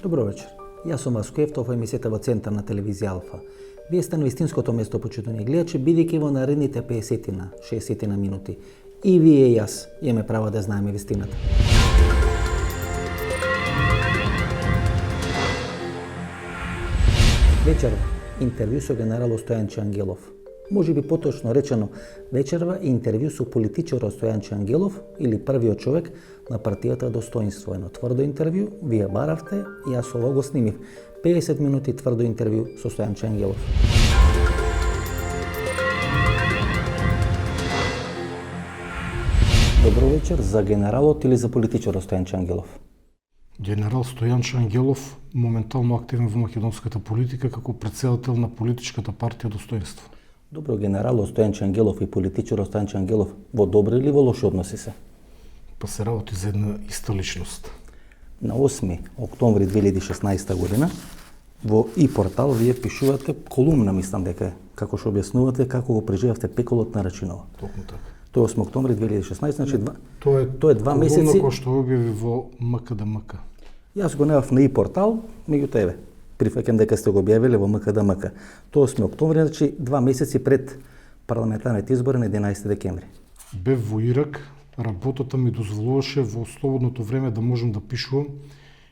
Добро вечер. Јас сум Васко Ефтов, емисијата во Центарна телевизија Алфа. Вие сте на вистинското место, почитувани гледачи, бидејќи во наредните 50-60 минути и вие и јас имаме право да знаеме вистината. Вечерва интервју со генералот Стојанче Ангелов. Може би поточно речено, вечерва интервју со политичарот Стојанче Ангелов или првиот човек на партијата Достоинство. Едно тврдо интервју, вие баравте, јас ово го снимив. 50 минути тврдо интервју со Стојанче Ангелов. Добро вечер за генералот или за политичарот Стојанче Ангелов? Генерал Стојанче Ангелов, моментално активен во македонската политика како претседател на политичката партија Достоинство. Добро, генералот Стојанче Ангелов и политичарот Стојанче Ангелов во добри или во лоши односи се? Па се работи за една иста личност. На 8 октомври 2016 година во и-портал вие пишувате колумна, мислам дека како што објаснувате како го преживевте пеколот на Рачинова. Токму така. Тоа е 8 октомври 2016, значи Тоа е 2 месеци кој што објави во МКДМК. Јас го немав на и-портал, меѓутоа еве, прифаќам дека сте го објавиле во МКДМК. Тоа 8 октомври, значи 2 месеци пред парламентарните избори на 11 декември. Бев во Ирак, работата ми дозволуваше во слободното време да можам да пишувам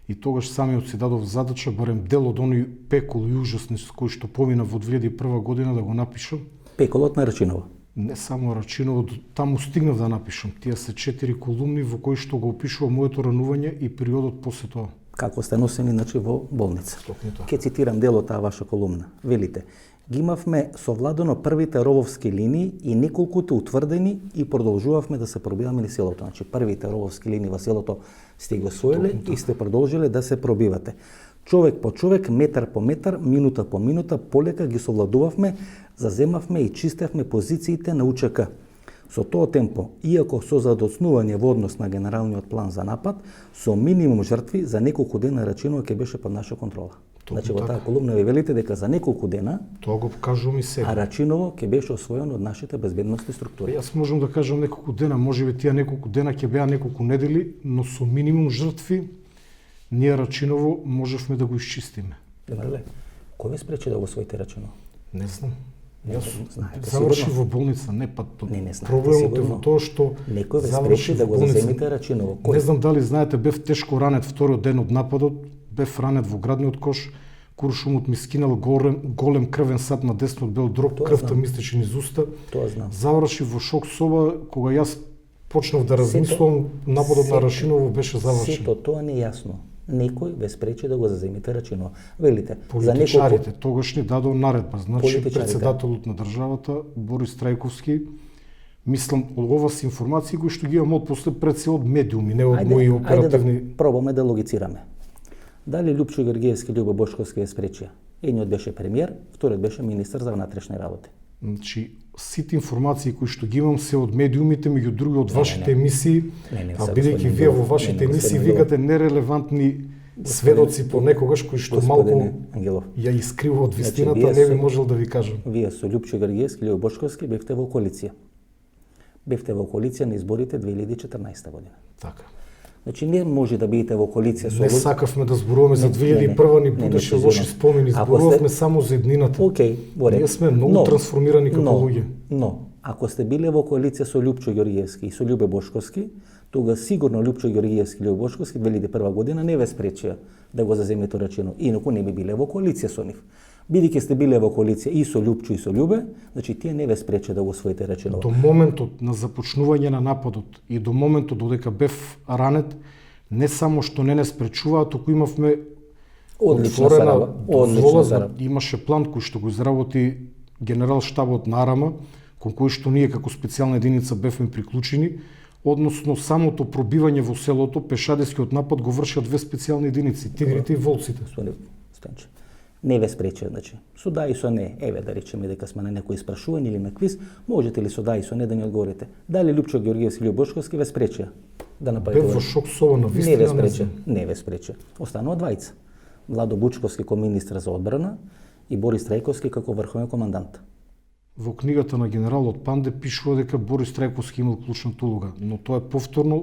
и тогаш самиот си дадов задача барем дел од оној пекол и ужасни кој што помина во 2001 година да го напишам. Пеколот на Рачинова. Не само Рачиново, таму стигнав да напишам. Тие се 4 колумни во кои што го опишува моето ранување и периодот после тоа. Како сте носени, значи, во болница. Ке цитирам дел од таа ваша колумна. Велите: ги имавме совладано првите рововски линии и неколкуте утврдени и продолжувавме да се пробиваме низ селото. Значи, првите рововски линии во селото сте го освоиле и сте продолжиле да се пробивате. Човек по човек, метар по метар, минута по минута, полека ги совладувавме, заземавме и чистевме позициите на УЧК. Со тоа темпо, иако со задоцнување во однос на генералниот план за напад, со минимум жртви за неколку дена Рачинова ќе беше под наша контрола. Значи, во таа колумна ви велите дека за неколку дена тоа го кажувам и сега. А Рачиново ќе беше освоено од нашите безбедностни структури. Јас можам да кажам неколку дена, можеби тие неколку дена ќе беа неколку недели, но со минимум жртви ние Рачиново можевме да го исчистиме. Генерале, кој ве спречи да го освоите Рачиново? Не знам. Јас знаете, заврши сигурно во болница, не па Не знаете, проблемот е сигурно. во тоа што Некој ве заврши спречи да го во болница. заземите Рачиново. Кој? Не знам дали знаете, бев тешко ранет вториот ден од нападот, бев ранет во градниот кош, куршумот ми скинал голем крвен сад на десниот бел дроб, Тоа крвта знам. ми истече низ уста. Тоа знам. Заврши во шок соба, кога јас почнав да размислувам, нападот на Рачиново беше завршен. Сето тоа не е јасно. Некој ве спречи да го заземите Рачиново. Велите, за Политичарите неколку тогаш ни дадоа наредба, значи Политичарите. претседателот на државата Борис Трајковски, мислам, ова се информации кои што ги имам од после пред се од медиуми, не од мои оперативни. Ајде да пробаме да логицираме. Дали Лјупчо Георгиевски, Љубо Бошковски ве спречија? Едниот беше премиер, вториот беше министер за внатрешни работи. Значи, сите информации кои што ги имам се од медиумите, меѓу други од вашите емисии, а бидејќи вие во вашите емисии викате нерелевантни сведоци понекогаш кои што малку Ангелов, ја искривуваат вистината, вие не ви со- можел да ви кажам. вие со Лјупчо Георгиевски, Љубо Бошковски бевте во коалиција. Бевте во коалиција на изборите 2014 година. Така. Значи не може да бидете во коалиција со Не сакавме да зборуваме за 2001 ни будеше лоши спомени, зборувавме само за еднината. Океј, во ред. Ние сме многу трансформирани како луѓе. Но, ако сте биле во коалиција со Лјупчо Георгиевски и со Љубе Бошковски, тога сигурно Лјупчо Георгиевски и Љубе Бошковски 2001 година не ве спречија да го заземете Рачиново, инаку не би биле во коалиција со нив. Бидејќи сте биле во коалиција и со Лјупчо и со Љубе, значи тие не ве спречија да го освоите Рачиново. До моментот на започнување на нападот и до моментот додека бев ранет, не само што не спречуваа, туку имавме Одлична отворена сараба, одлична дозвола, сараба. имаше план кој што го изработи генерал штабот на Арама, кон кој што ние како специјална единица бевме приклучени, односно самото пробивање во селото, пешадескиот напад го вршат две специјални единици, тигрите и волците. Господи Стојанче, не ве спречија, значи, со да и со не, еве да речеме дека сме на некој испрашување или на квиз, можете ли со да и со не да ни одговорите? Дали Лјупчо Георгиевски или Љубо Бошковски ве спречија да направите? Бев во шок соба на Не вистина, ве не спрече, знам. не ве спрече. Останува двајца. Владо Бучковски како министр за одбрана и Борис Трајковски како врховен командант. Во книгата на генералот Панде пишува дека Борис Трајковски имал клучната улога, но тоа е повторно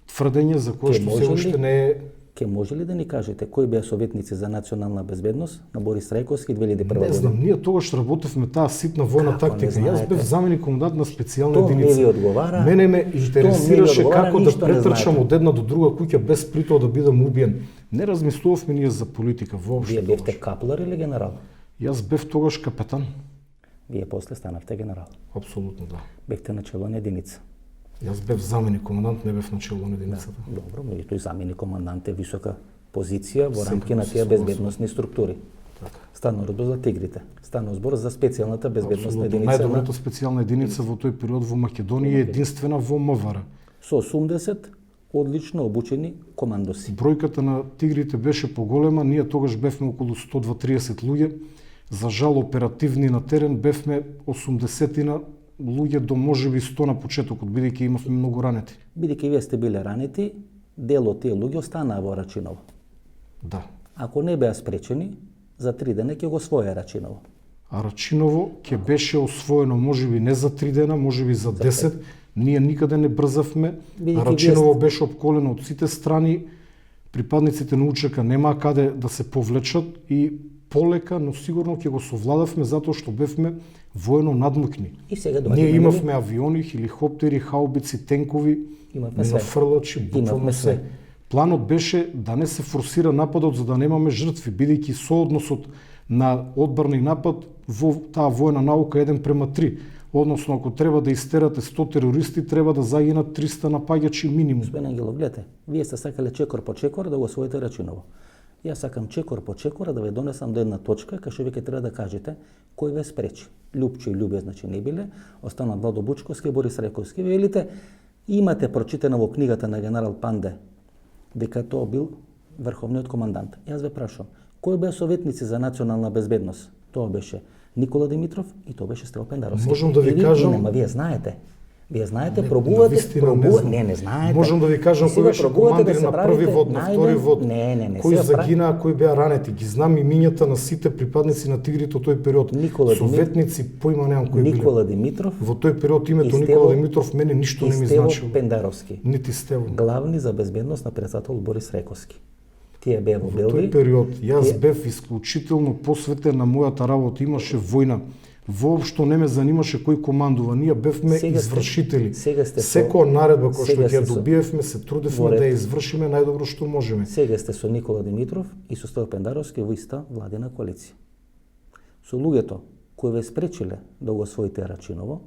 тврдење за кое што се уште не е Ке може ли да ни кажете кои беа советници за национална безбедност на Борис Трајковски 2001 година? Не знам, ние тогаш работевме таа ситна војна тактика. Јас бев заменик комендант на специјална единица. Не ви одговара. Мене ме интересираше како да претрчам знаете. од една до друга куќа без при тоа да бидам убиен. Не размислувавме ние за политика воопшто. Вие бевте каплар или генерал? Јас бев тогаш капетан. Вие после станавте генерал. Апсолутно да. Бевте начело на единица. Јас бев заменик комендант, не бев начело на единицата. Добро, но и тој заменик комендант е висока позиција во рамки на се тие согласувам. безбедносни структури. Така. Стана збор за тигрите. Стана збор за специјалната безбедносна единица Најдобрата специјална единица во тој период во Македонија е единствена во МВР. со 80 одлично обучени командоси. Бројката на тигрите беше поголема, ние тогаш бевме околу 120-30 луѓе. За жал оперативни на терен бевме 80 луѓе до можеби 100 на почетокот, бидејќи имавме многу ранети. Бидејќи вие сте биле ранети, дел од тие луѓе останаа во Рачиново. Да. Ако не беа спречени, за 3 дена ќе го своја Рачиново. А Рачиново ќе беше освоено можеби не за 3 дена, можеби за 10. Ние никаде не брзавме. Бидејќи Рачиново беше опколено од сите страни. Припадниците на УЧК нема каде да се повлечат и полека, но сигурно ќе го совладавме затоа што бевме воено надмокни. И сега Ние имавме авиони, хеликоптери, хаубици, тенкови, Имавме све. минофрлачи, буквално Имавме се. све. Планот беше да не се форсира нападот за да немаме жртви, бидејќи соодносот на одбрана и напад во таа војна наука 1:3. Односно, ако треба да истерате 100 терористи, треба да загинат 300 напаѓачи минимум. Господин Ангелов, гледате, вие сте сакале чекор по чекор да го освоите Рачиново. Јас сакам чекор по чекор да ве донесам до една точка кај што вие ќе треба да кажете кој ве спречи. Лјупче и Љубе значи не биле, остана Владо Бучковски и Борис Рајковски. Вие велите, имате прочитано во книгата на генерал Панде дека тоа бил врховниот командант. Јас ве прашувам, кои беа советници за национална безбедност? Тоа беше Никола Димитров и тоа беше Стево Пендаровски. Можам да ви Или, кажам- Нема, вие знаете. Вие знаете, Не, пробувате, навистина не знам. не знаете. Можам да ви кажам кој Сега беше пробувате командир да се на правите први вод, на втори вод, Не, кои сега загинаа, кои беа ранети. Ги знам имињата на сите припадници на тигрите од тој период. Никола Советници, поима немам кои биле. Никола Димитров Во тој период името и Никола Стево- Димитров мене ништо и не ми Стево значило. Пендаровски, Нити Стево. главни за безбедност на председател Борис Рајковски. Тие беа во Во Белги. тој период јас Тие- бев исклучително посветен на мојата работа, имаше војна. Воопшто не ме занимаше кој командува, ние бевме Сега сте- извршители. сега сте со- Секоја наредба која што сега ќе ја сте со- добиевме, се трудевме во ред. да ја извршиме најдобро што можеме. Сега сте со Никола Димитров и со Стево Пендаровски во иста владина коалиција. Со луѓето кои ве спречиле да го освоите Рачиново,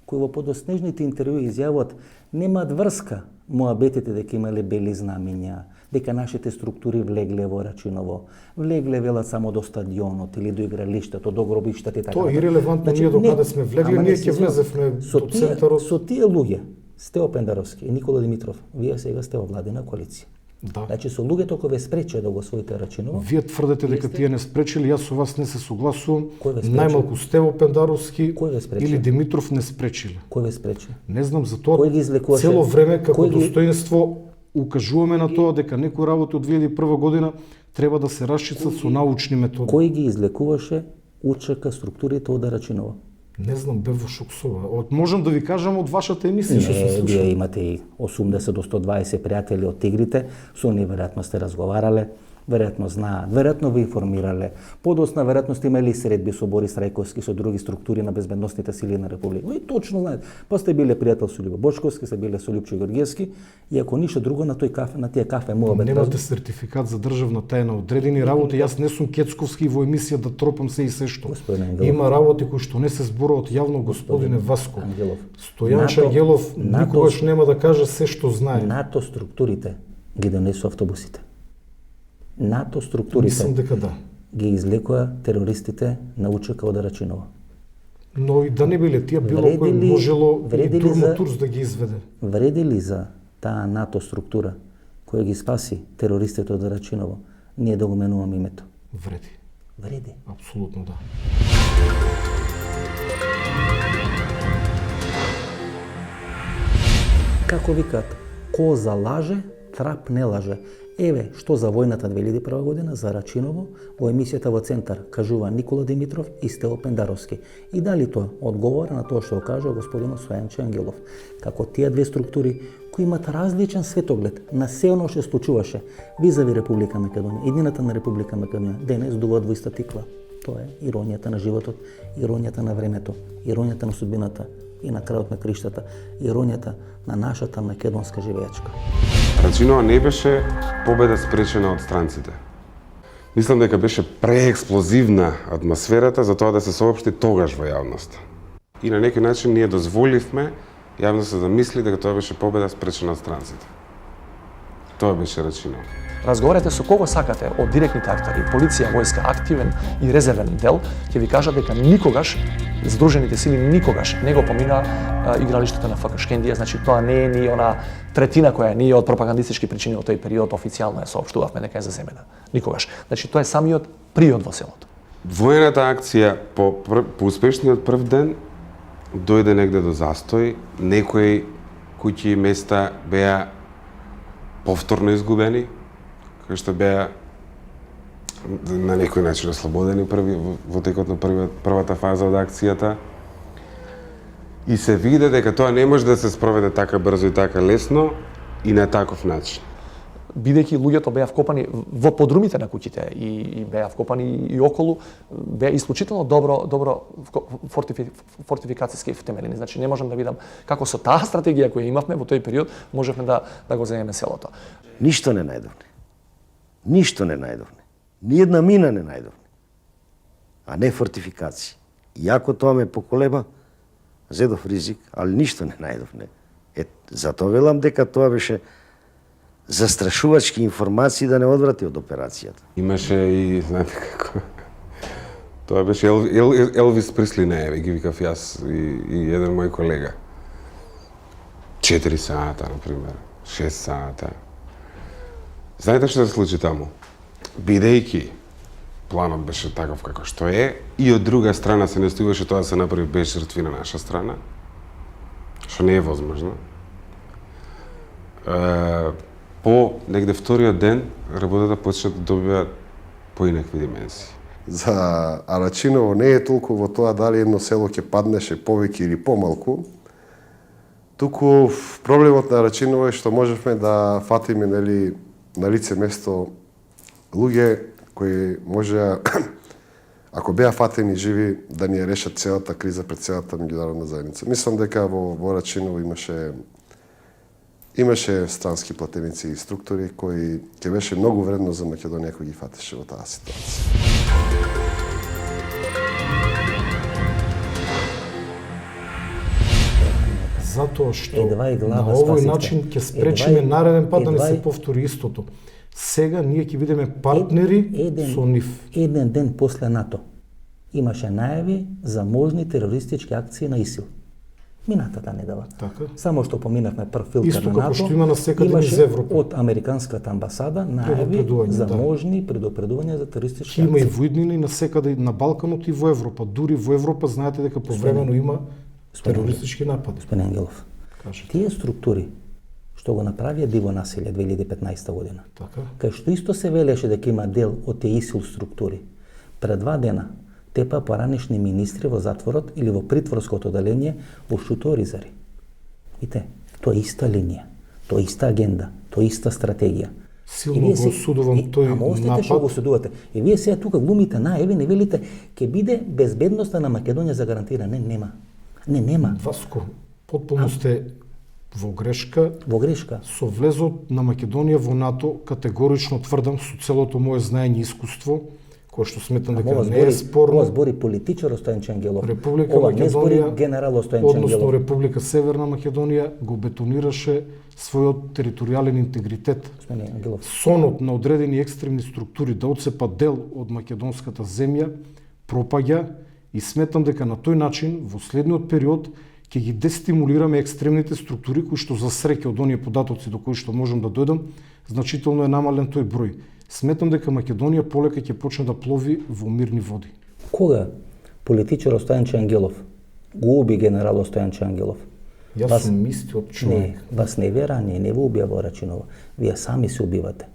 кои во подоснежните интервјуи изјавуваат немаат врска моабетите дека имале бели знамиња, дека нашите структури влегле во Рачиново, влегле велат само до стадионот или до игралиштето, до гробиштата и така. Тоа е натаму. ирелевантно, ние до каде сме влегле, ама ние не ќе се влезевме со до тие- центарот. Со тие луѓе, Стево Пендаровски и Никола Димитров, вие сега сте во владина коалиција. Да. Значи со луѓето кои ве спрече да го освоите Рачиново, Вие тврдете дека сте- тие не спречили, јас со вас не се согласувам. Кој ве спречи? Најмалку Стево Пендаровски Кој ве спречи? или Димитров не спречиле. кој ве спрече? Не знам за тоа. Кој ги излекуваше? Цело време како Кој ги- достоинство укажуваме на тоа дека некои работи од 2001 година треба да се расчистат со научни методи. Кој ги излекуваше УЧК структурите од Рачиново? Не знам, бев во шок со ова. Можам да ви кажам од вашата емисија што се Не, слуша. вие имате и 80 до 120 пријатели од Тигрите, со оние веројатно сте разговарале, веројатно знаат, веројатно ви информирале. Подосна веројатно сте имали средби со Борис Рајковски, со други структури на безбедносните сили на Република. И точно знаете, па сте биле пријател со Љубо Бочковски, сте биле со Љупчо Георгиевски, и ако ништо друго на тој кафе, на тие кафе муабет. Немате сертификат за државна тајна, одредени работи. Јас не сум Кецковски во емисија да тропам се и се што. Господин Ангелов. Има работи кои што не се зборуваат јавно, господине Васко. Ангелов. Стојанче НАТО- Ангелов НАТО- никогаш нема да каже се што знае. НАТО структурите ги донесу автобусите. НАТО структурите Мислам дека да. ги излекоа терористите на УЧК од Рачиново. Но и да не биле тие, било Вреди кој ли- можело и вреди ли Турмо за- Турс да ги изведе. Вреди ли за таа НАТО структура која ги спаси терористите од Рачиново, ние да го менуваме името? Вреди. Вреди. Апсолутно да. Како викаат, коза лаже, трап не лаже. Еве, што за војната 2001 година, за Рачиново, во емисијата во Центар, кажува Никола Димитров и Стево Пендаровски. И дали тоа одговора на тоа што го кажа господин Стојанче Ангелов. Како тие две структури, кои имат различен светоглед на се оно што случуваше визави Република Македонија. Едината на Република Македонија денес дуват во иста тиква. Тоа е иронијата на животот, иронијата на времето, иронијата на судбината и на крајот на криштата, иронијата на нашата македонска живеачка. Рачинова не беше победа спречена од странците. Мислам дека беше преексплозивна атмосферата за тоа да се соопшти тогаш во јавноста. И на некој начин ние дозволивме јавноста да мисли дека тоа беше победа спречена од странците. Тоа беше Рачинова. Разговарате со кого сакате од директните актери, полиција, војска, активен и резервен дел, ќе ви кажат дека никогаш Сдружените сили никогаш не го помина игралиштето на ФК Шкендија, значи тоа не е ни она третина која ние од пропагандистички причини од тој период официјално ја соопштувавме дека е заземена. Никогаш. Значи тоа е самиот приод во селото. Воената акција по успешниот прв ден дојде негде до застој, некои куќи и места беа повторно изгубени, кои што беа на некој начин ослободени во текот на првата фаза од акцијата. И се виде дека тоа не може да се спроведе така брзо и така лесно и на таков начин. Бидејќи луѓето беа вкопани во подрумите на куќите и беа вкопани и околу, беа исклучително добро фортификацијски втемелени. Значи не можам да видам како со таа стратегија која имавме во тој период можевме да го земеме селото. Ништо не најдовме. Ништо не најдовме. Ни една мина не најдовме. А не фортификација. Иако тоа ме поколеба, зедов ризик, али ништо не најдовме. Затоа велам дека тоа беше застрашувачки информации да не одврати од операцијата. Имаше и, знаете како, тоа беше Елвис Присли Нееве, ги викав јас и еден мој колега. 4 сата, например, 6 сата. Знаете што се случи таму? Бидејќи планот беше таков како што е, и од друга страна се настојуваше тоа да се направи без жртви на наша страна, што не е возможно. По негде вториот ден работата почна да добива поинакви димензии. За Арачиново не е толку во тоа дали едно село ќе паднеше повеќе или помалку, туку проблемот на Арачиново е што можевме да фатиме на лице место луѓе кои можеа, ако беа фатени живи, да ни ја решат целата криза пред целата меѓународна заедница. Мислам дека во Арачиново имаше странски платеници и структури кои ќе беше многу вредно за Македонија кој ги фатеше во таа ситуација. Затоа што на овој начин ќе спречиме нареден пат да не се повтори истото. Сега ние ќе бидеме партнери со нив. Еден ден после НАТО имаше најави за можни терористички акции на ИСИЛ. Минатата недела. Така. Само што поминавме прв филтер исто на НАТО, што има насекаде низ Европа. Од Американската амбасада најави за можни предупредувања за терористички акции. Има и воиднини насекаде на Балканот и во Европа. Дури во Европа знаете дека повремено има терористички напади. Господин Ангелов, тие структури што го направија диво насилие 2015 година, така, кај што исто се велеше дека има дел од тие ИСИЛ структури, пред 2 дена тепа поранешни министри во затворот или во притворското оделение во Шуторизари. Ите, тоа е иста линија, тоа е иста агенда, тоа е иста стратегија. Силно го осудувам тој напад. Ама остете што го осудувате. И вие сега тука глумите наеви, не велите ќе биде безбедноста на Македонија загарантирана. Не, нема. Не, нема. Васко, потполно сте во грешка. Во грешка. Со влезот на Македонија во НАТО категорично тврдам со целото мое знаење и искуство, кое што сметам дека не е спорно. Ова збори политичар Стојанче Ангелов. Република Ова не збори Македонија, генерал Стојанче Ангелов. односно Република Северна Македонија го бетонираше својот територијален интегритет. Господин Ангелов. Сонот на одредени екстремни структури да отцепат дел од македонската земја пропаѓа и сметам дека на тој начин во следниот период ќе ги дестимулираме екстремните структури кои што за среќа од оние податоци до кои што можам да дојдам, значително е намален тој број. Сметам дека Македонија полека ќе почне да плови во мирни води. Кога политичар Стојанче Ангелов го уби генерал Стојанче Ангелов? Јас сум мистиот човек. Не, вас не ве рани, не ви убија во Рачинова. Вие сами се убивате.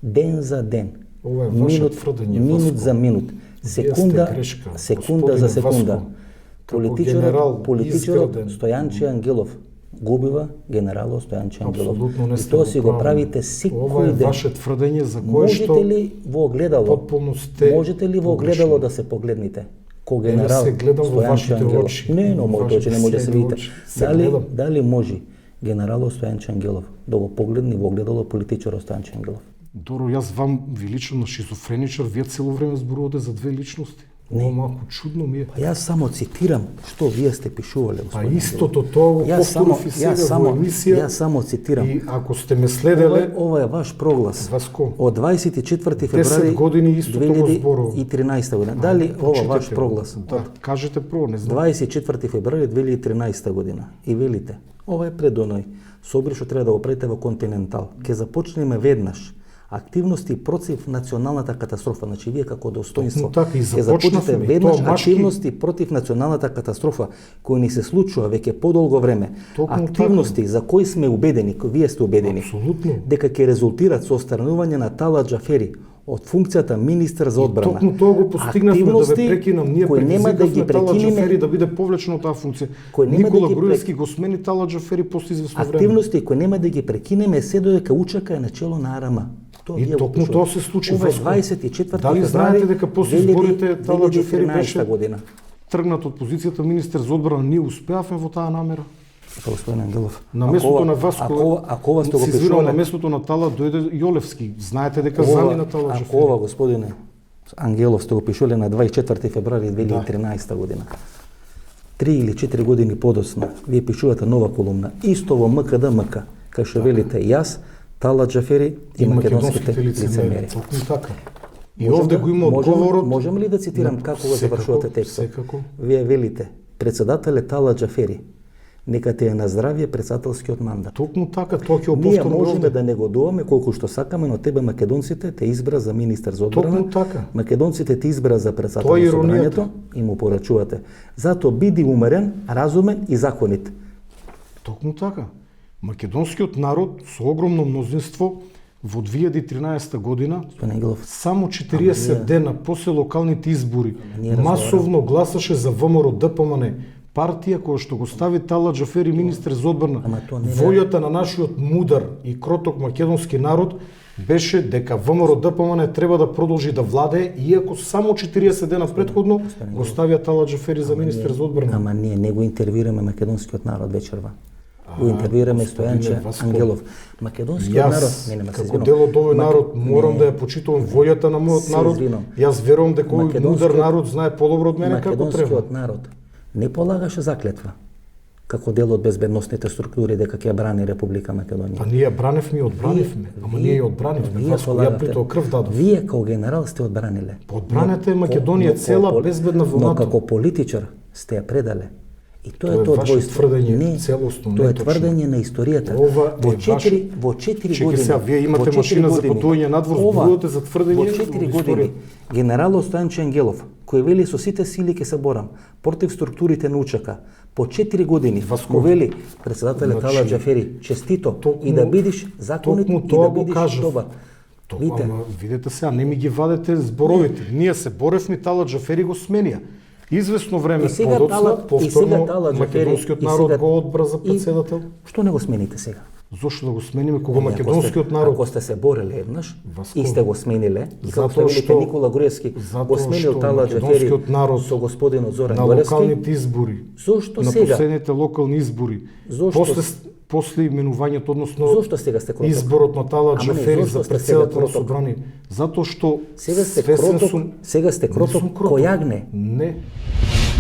Ден за ден. Ова е ваше тврдење, минут за минут. Секунда за секунда. Политичарот Стојанче Ангелов губива генерал Стојанче Ангелов. Апсолутно не И сте тоа во си го право. правите Ова секој е ден. ваше тврдење за кое што Можете ли во огледало? потполно сте Можете ли во погрешни. огледало да се погледнете? Ко Не генерал се гледам во Стојанче вашите Ангелов. очи. Не, но Во моите очи не може да се вашите видите. очи. Се гледам. Дали може генерал Стојанче Ангелов да го погледне во огледало политичар Стојанче Ангелов? Доро, јас вам ви личам на шизофреничар, вие цело време зборувате за две личности. Ова малку чудно ми е. Па јас само цитирам што вие сте пишувале, Па господине истото тоа го повторив и сега во емисија. Јас само цитирам. И ако сте ме следеле, Ова е ваш проглас. Васко, Од 24 февруари 10 години истото го зборувам. 2013 година. Дали ова ваш прочитете го. проглас? Да, кажете прво, не знам. 24 февруари 2013 година. И велите, ова е пред оној собир што треба да го правите во Континентал. Ке започнеме веднаш активности против националната катастрофа. Значи, вие како достоинство Точно така, и ќе започнавме. започнете веднаш Тоа машки- активности против националната катастрофа, кој ни се случува веќе подолго време. Токму Активности за кои сме убедени, кои вие сте убедени, Апсолутно. дека ќе резултират со отстранување на Талат Џафери од функцијата министер за одбрана. Токму тоа го постигнавме да Активности ве прекинам. Ние кои нема да ги предизвикавме Тала Џафери прекинеме, да биде повлечен од таа функција. Кој нема да Никола ги Груевски го смени Тала Џафери после извесно време. активности кои нема да ги прекинеме се додека Учака е на чело на Арама. Тоа И вие го токму пишувате. тоа се случи, Ова е Васко. 24 Дали февруари знаете дека после изборите Тала Џафери 2013 беше година? тргнат од позицијата министер за одбрана, ние успеавме во таа намера. Па, господин Ангелов, На ако местото ова- на Васко, ако ова сте го се извинувам, на пишувале, местото на Тала дојде Јолевски. Знаете дека ова- замина Тала ако Џафери. ова, господине Ангелов, сте го пишувале на 24 февруари 2013 година. 3 или 4 години подоцна, вие пишувате нова колумна, исто во МКД-МК, кај што велите јас, Тала Џафери и македонските лицемери. Токму така. И Можем овде да- го има одговорот. Можем ли да цитирам како го Секако, завршувате текстот? секако. Вие велите, председателе Тала Џафери, нека ти е на здравје председателскиот мандат. Токму така, тоа ќе го Ние повторам можеме овде. да негодуваме колку што сакаме, но тебе македонците те избра за министер за одбрана. Токму така. Македонците те избра за председател Тоа е на иронијата. собранието и му порачувате. Затоа биди умерен, разумен и законит. Токму така. Македонскиот народ со огромно мнозинство во 2013 година, Господин Ангелов, само 40 ние- дена после локалните избори, ние масовно гласаше за ВМРО ДПМН, партија која што го стави Тала Џафери министер за одбрана. Ама тоа не е- Волјата на нашиот мудар и кроток македонски народ беше дека ВМРО ДПМН треба да продолжи да владее, иако само 40 дена предходно го ставија Тала Џафери за министер за одбрана. Ама ние не го интервјуираме македонскиот народ вечерва. Го интервјуираме господине Стојанче Васко, Ангелов. Македонскиот народ, Јас, не ме се како извинувам. дел од овој Мак- народ, морам не. да ја почитувам волјата на мојот Се народ. извинувам. Јас верувам дека овој мудар Македонскиот- народ знае подобро од мене како треба. Македонскиот народ не полагаше заклетва како дел од безбедносните структури дека ќе ја брани Република Македонија. Па ние ја браневме и одбраневме, ама ние ја одбраневме. Васко, ја при тоа крв дадов. Вие како генерал сте одбраниле. Па одбраната е Македонија Но цела како- безбедна во Но НАТО. како политичар сте ја предале. И тоа Тоа е е тоа ваше двојство. тврдење, Не, целосно, тоа е неточно. тврдење на историјата. Ова е во 4 ваше- во 4 Чекај години. сега, вие имате во 4 машина за години. патување надвор, Ова, зборувате за тврдење Во во 4 историја. години генерал Стојанче Ангелов, кој вели со сите сили ќе се борам против структурите на Учака, по 4 години Васко, му вели председателе значи, Тала Џафери, честито токму- и да бидиш законит токму и тоа да го бидиш кажав. добар. Видите, Ама видете сега, не ми ги вадете зборовите. Ние се боревме, Тала Џафери го сменија. Извесно време И сега подоцна, Тала- и сега повторно Тала Џафери- македонскиот и народ сега- го одбра за и- председател. Што не го смените сега? Зошто да го смениме кога Ами, македонскиот народ Ако сте се бореле еднаш Васко, и сте го смениле, и како што затоа велите што- Никола Груевски го затоа сменил што Тала Џафери македонскиот народ со господинот Зоран на Груевски, локалните избори, Зошто на сега? последните локални избори, Зошто- после именувањето, односно Зошто сега сте кроток? изборот на Тала Ама не, Џафери зошто за сте сега председател на кроток? собрание, затоа што Сега сте свесен кроток, сум- сега сте Не кроток сум кроток. кој јагне. Не. Не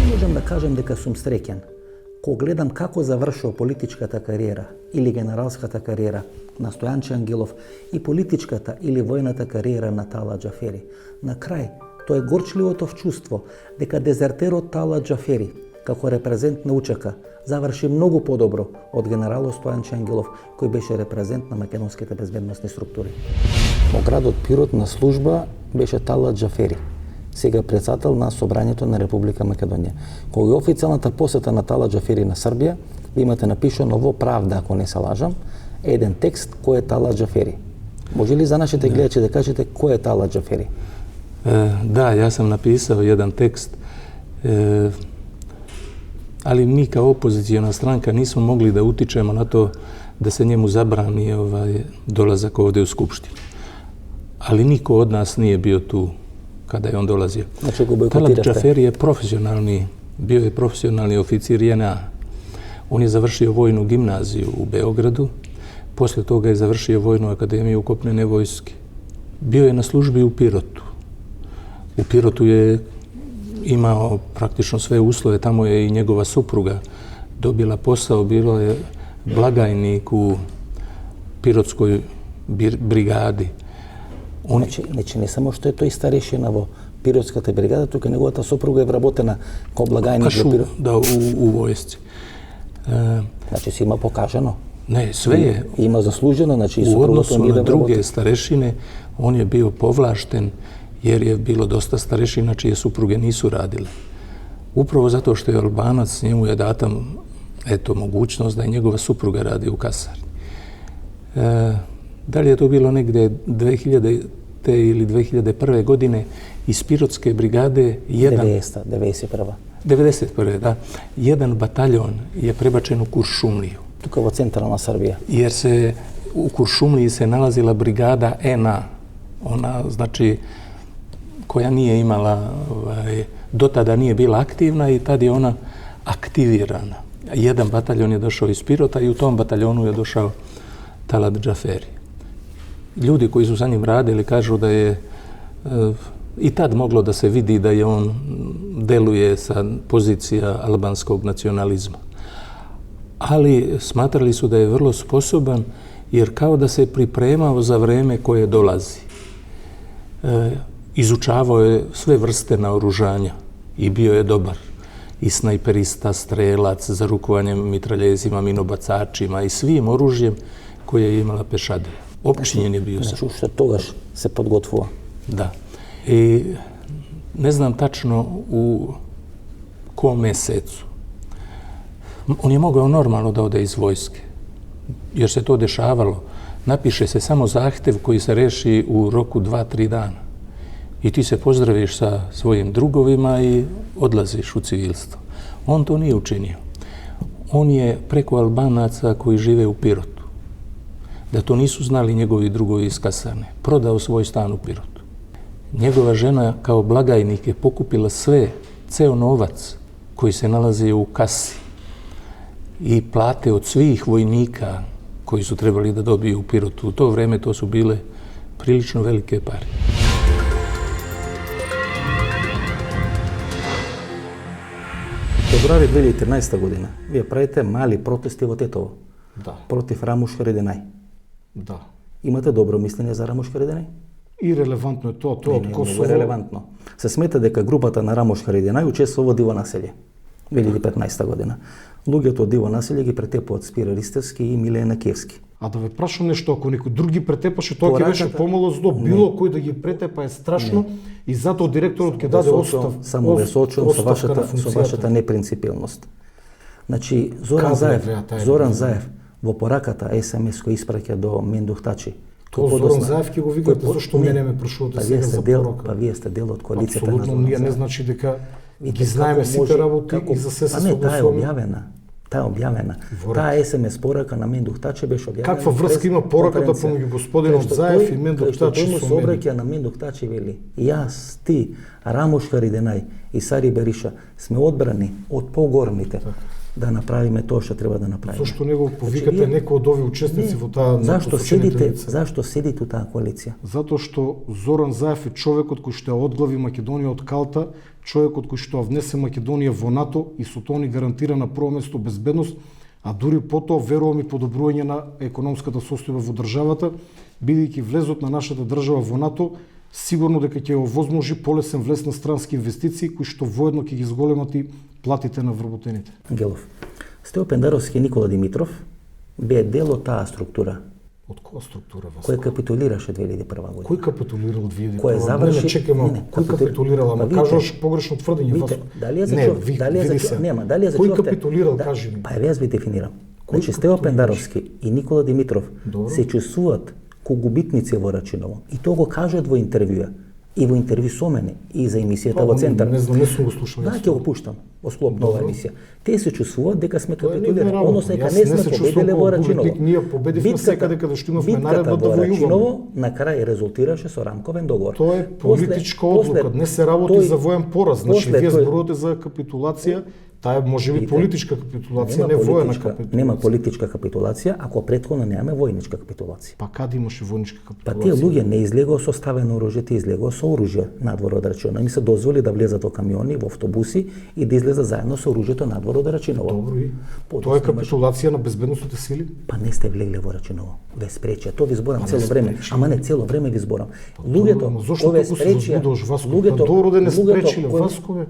можам да кажам дека сум среќен. Кога гледам како завршува политичката кариера или генералската кариера на Стојанче Ангелов и политичката или војната кариера на Тала Џафери, на крај тоа е горчливото вчувство дека дезертерот Тала Џафери како репрезент на Учака заврши многу подобро од генералот Стојанче Ангелов кој беше репрезент на македонските безбедносни структури. Во градот Пирот на служба беше Тала Џафери, сега председател на Собранието на Република Македонија. Кога е официјалната посета на Тала Џафери на Србија, ви имате напишано во Правда, ако не се лажам, еден текст кој е Тала Џафери. Може ли за нашите гледачи да кажете кој е Тала Џафери? Да, јас сам написал еден текст. ali mi kao opozicijona stranka nismo mogli da utičemo na to da se njemu zabrani dolazak ovdje u Skupštinu. Ali niko od nas nije bio tu kada je on dolazio. Znači, go Talat bojkotirate? Džaferi je bio je profesionalni oficir JNA. On je završio vojnu gimnaziju u Beogradu, poslije toga je završio vojnu akademiju kopnene vojske. Bio je na službi u Pirotu. U Pirotu je imao praktično sve uslove, tamo je i njegova supruga dobila posao, bilo je blagajnik u Pirotskoj brigadi. Znači, ne samo što je to i starešina vo Pirotska te brigada, тук неговата supruga je вработена kao blagajnik Kašu, da, u vojsci. Znači, si ima pokaženo? Ne, sve je. Ima zasluženo, znači... U odnosu na druge starešine, on je bio povlašten jer je bilo dosta starešina čije supruge nisu radile. Upravo zato što je Albanac, njemu je data mogućnost da i njegova supruga radi u kasarni. Da li je to bilo negde 2000. ili 2001. godine iz Pirotske brigade 91. da. Jedan bataljon je prebačen u Kuršumliju. Тук во централна Србија. Jer se u Kuršumliji se nalazila brigada ENA, ona znači koja nije imala, do tada nije bila aktivna i tad je ona aktivirana. Jedan bataljon je došao iz Pirota i u tom bataljonu je došao Talat Džaferi. Ljudi koji su sa njim radili kažu da je i tad moglo da se vidi da je on deluje sa pozicija albanskog nacionalizma. Ali smatrali su da je vrlo sposoban jer kao da se pripremao za vreme koje dolazi. Izučavao je sve vrste naoružanja i bio je dobar. I snajperista, strelac, za rukovanjem mitraljezima, minobacačima i svim oružjem koje je imala pešadija. Opčinjen je bio. Znači, što togaš se podgotvuo. Da. I ne znam tačno u kom mesecu. On je mogao normalno da ode iz vojske, jer se to dešavalo. Napiše se samo zahtev koji se reši u roku 2-3 dana. I ti se pozdraviš sa svojim drugovima i odlaziš u civilstvo. On to nije učinio. On je preko Albanaca koji žive u Pirotu, da to nisu znali njegovi drugovi iz kasarne, prodao svoj stan u Pirotu. Njegova žena kao blagajnik je pokupila ceo novac koji se nalazi u kasi i plate od svih vojnika koji su trebali da dobiju u Pirotu. U to vreme to su bile prilično velike pare. Февруари 2013 година, вие правите мали протести во Тетово. Да. Против Рамуш Хариdeнај. Да. Имате добро мислење за Рамуш Хариdeнај? И релевантно е тоа. Тоа од Косово. Не е релевантно. Се смета дека групата на Рамуш Хариdenaј учествува во диво населје. 2015 година. Луѓето од диво населје ги претепуваат Спира Ристевски и Милена Кевски. А да ве прашам нешто, ако некој други претепаше, тоа ќе беше помало зло. Било кој да ги претепа е страшно и затоа директорот ќе даде остав. Само ве сочувам со вашата непринципилност. Значи, Зоран Заев во пораката СМС кој испраќа до Мендух Тачи. Зоран Заев ќе го викате, зашто мене ме прашувате сега за порака? Па вие сте дел од коалицијата на Апсолутно, ние не значи дека ги знаеме сите работи и за се се согласуваме. Таа е објавена. Таа СМС порака на Мендух Тачи беше објавена. Каква врска има пораката помеѓу господинот Заев и Мендух Тачи со мене? Обраќа на Мендух Тачи вели: јас, ти, Рамуш Хариdenaј и Сари Бериша сме одбрани од погорните да направиме тоа што треба да направиме. Зошто не го повикате некој од овие учесници во таа посочените лица? Зашто седите у таа коалиција? Затоа што Зоран Заев е човекот кој што ја одглави Македонија од калта, човекот кој што ја внесе Македонија во НАТО и со тоа ни гарантира на прво место безбедност, а дури потоа верувам и подобрување на економската состојба во државата, бидејќи влезот на нашата држава во НАТО сигурно дека ќе овозможи полесен влез на странски инвестиции кои што воедно ќе ги зголемат и платите на вработените. Ангелов, Стео Пендаровски и Никола Димитров бе дел од таа структура. Од која структура вас? Кој капитулираше 2001 година? Кој капитулирал 2001? Кој заврши? Не, чекај малку. Кој капитулирал? Ама кажуваш погрешно тврдење. Вите, дали ја зачував? Дали ја Кој капитулирал, кажи ми. Па јас ви дефинирам. Значи Стео Пендаровски и Никола Димитров се чувствуваат ко губитници во Рачиново. И тоа го кажат во интервјуа. и во интервју со мене и за емисијата во центар. Не знам, не сум го слушал. Да, ќе го пуштам во склоп на оваа емисија. Те се чувствуваат дека сме капитулирани, работа. односно дека Јас не не се сме чувствувам победиле како во Рачиново. победник, ние победивме секаде каде што имавме наредба да во војуваме. Рачиново на крај резултираше со рамковен договор. Тоа е политичка одлука, не се работи за воен пораз. Значи, вие зборувате за капитулација, таа е можеби политичка капитулација, не воена капитулација. Нема политичка капитулација ако претходно немаме војничка капитулација. Па каде имаше војничка Па капитулација? тие луѓе не излегоа со ставено оружје, тие излегоа со оружје надвор од Рачиново. Им се дозволи да влезат во камиони, во автобуси и да излезат заедно со оружјето надвор од Рачиново. Добро и Подоцна тоа е капитулација на безбедносните сили? Па не сте влегле во Рачиново. Ве спречија. Тоа ви зборам цело време. Ама не цело време ви зборам. Луѓето зошто кои ве толку се спречија, возбудуваш, Васко? Па добро да не спречиле, Васко, бе.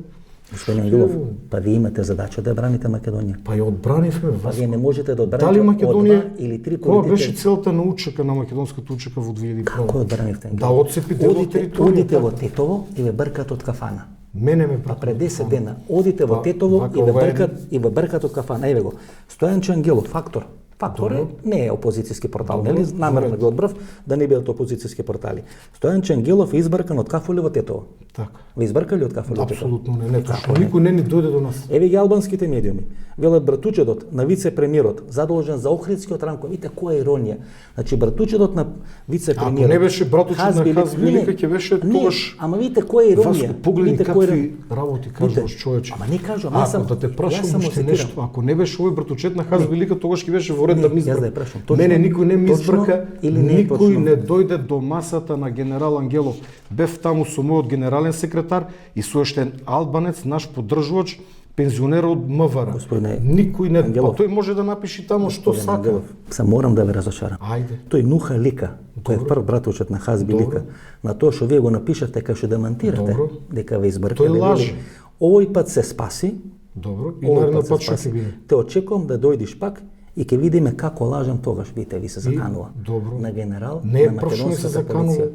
Господин Ангелов, па вие имате задача да ја браните Македонија. Па ја одбранивме, Па Васко. вие не можете да одбраните Дали од Македонија, два или три која беше политички. целта на учека, на македонската учека во 2001? Како одбранивте? Да одцепи дел од Одите територијата. во Тетово и ве бркат од кафана. Мене ме Па пред 10 дена одите во Па, Тетово вака, и ве ова е- бркат од кафана. Еве го. Стојанче Ангелов, Фактор. Фактор е, не е опозицијски портал, Добро, нели? Намерно добро. го одбрав да не бидат опозицијски портали. Стојанче Ангелов е избркан од кафули во Тетово. Така. Ве избркали од кафули во Тетово? Апсолутно не, не точно. Како не? Никој не ни дојде до нас. Еве ги албанските медиуми. Велат братучедот на вице-премиерот задолжен за Охридскиот ранко. Видите која иронија. Значи братучедот на вице-премиерот. Ако не беше братучед на Хазбилика, ќе беше тогаш. Ама видите која иронија. Васко, погледни Видите какви работи кажуваш, Видите. човече. Ама не кажувам, јас сам Ако да те јас прашам само уште цитирам. нешто, ако не беше овој братучет на Хазбилика, тогаш ќе беше во ред Не, да ми јас да ја избрака. прашам, точно- Мене никој не ми точно избрака, или не е никој точно? не дојде до масата на генерал Ангелов. Бев таму со мојот генерален секретар и со уште еден албанец, наш поддржувач, пензионер од МВР. Господине Никој не, Ангелов. па тој може да напиши таму што Господин сака. Ангелов, Се морам да ве разочарам. Ајде. Тој Нуха Лика, кој е Добро. прв братучет на Хазби Лика, на тоа што вие го напишате кај што демантирате, Добро. дека ве избркале. Тој лаже. Овој пат се спаси. Добро, и Овој наредно се пат што спаси. ќе биде. Те очекувам да дојдеш пак и ќе видиме како лажам тогаш. Видите, ви се заканува. добро. На генерал, Не е на прашање се македонската заканува. полиција.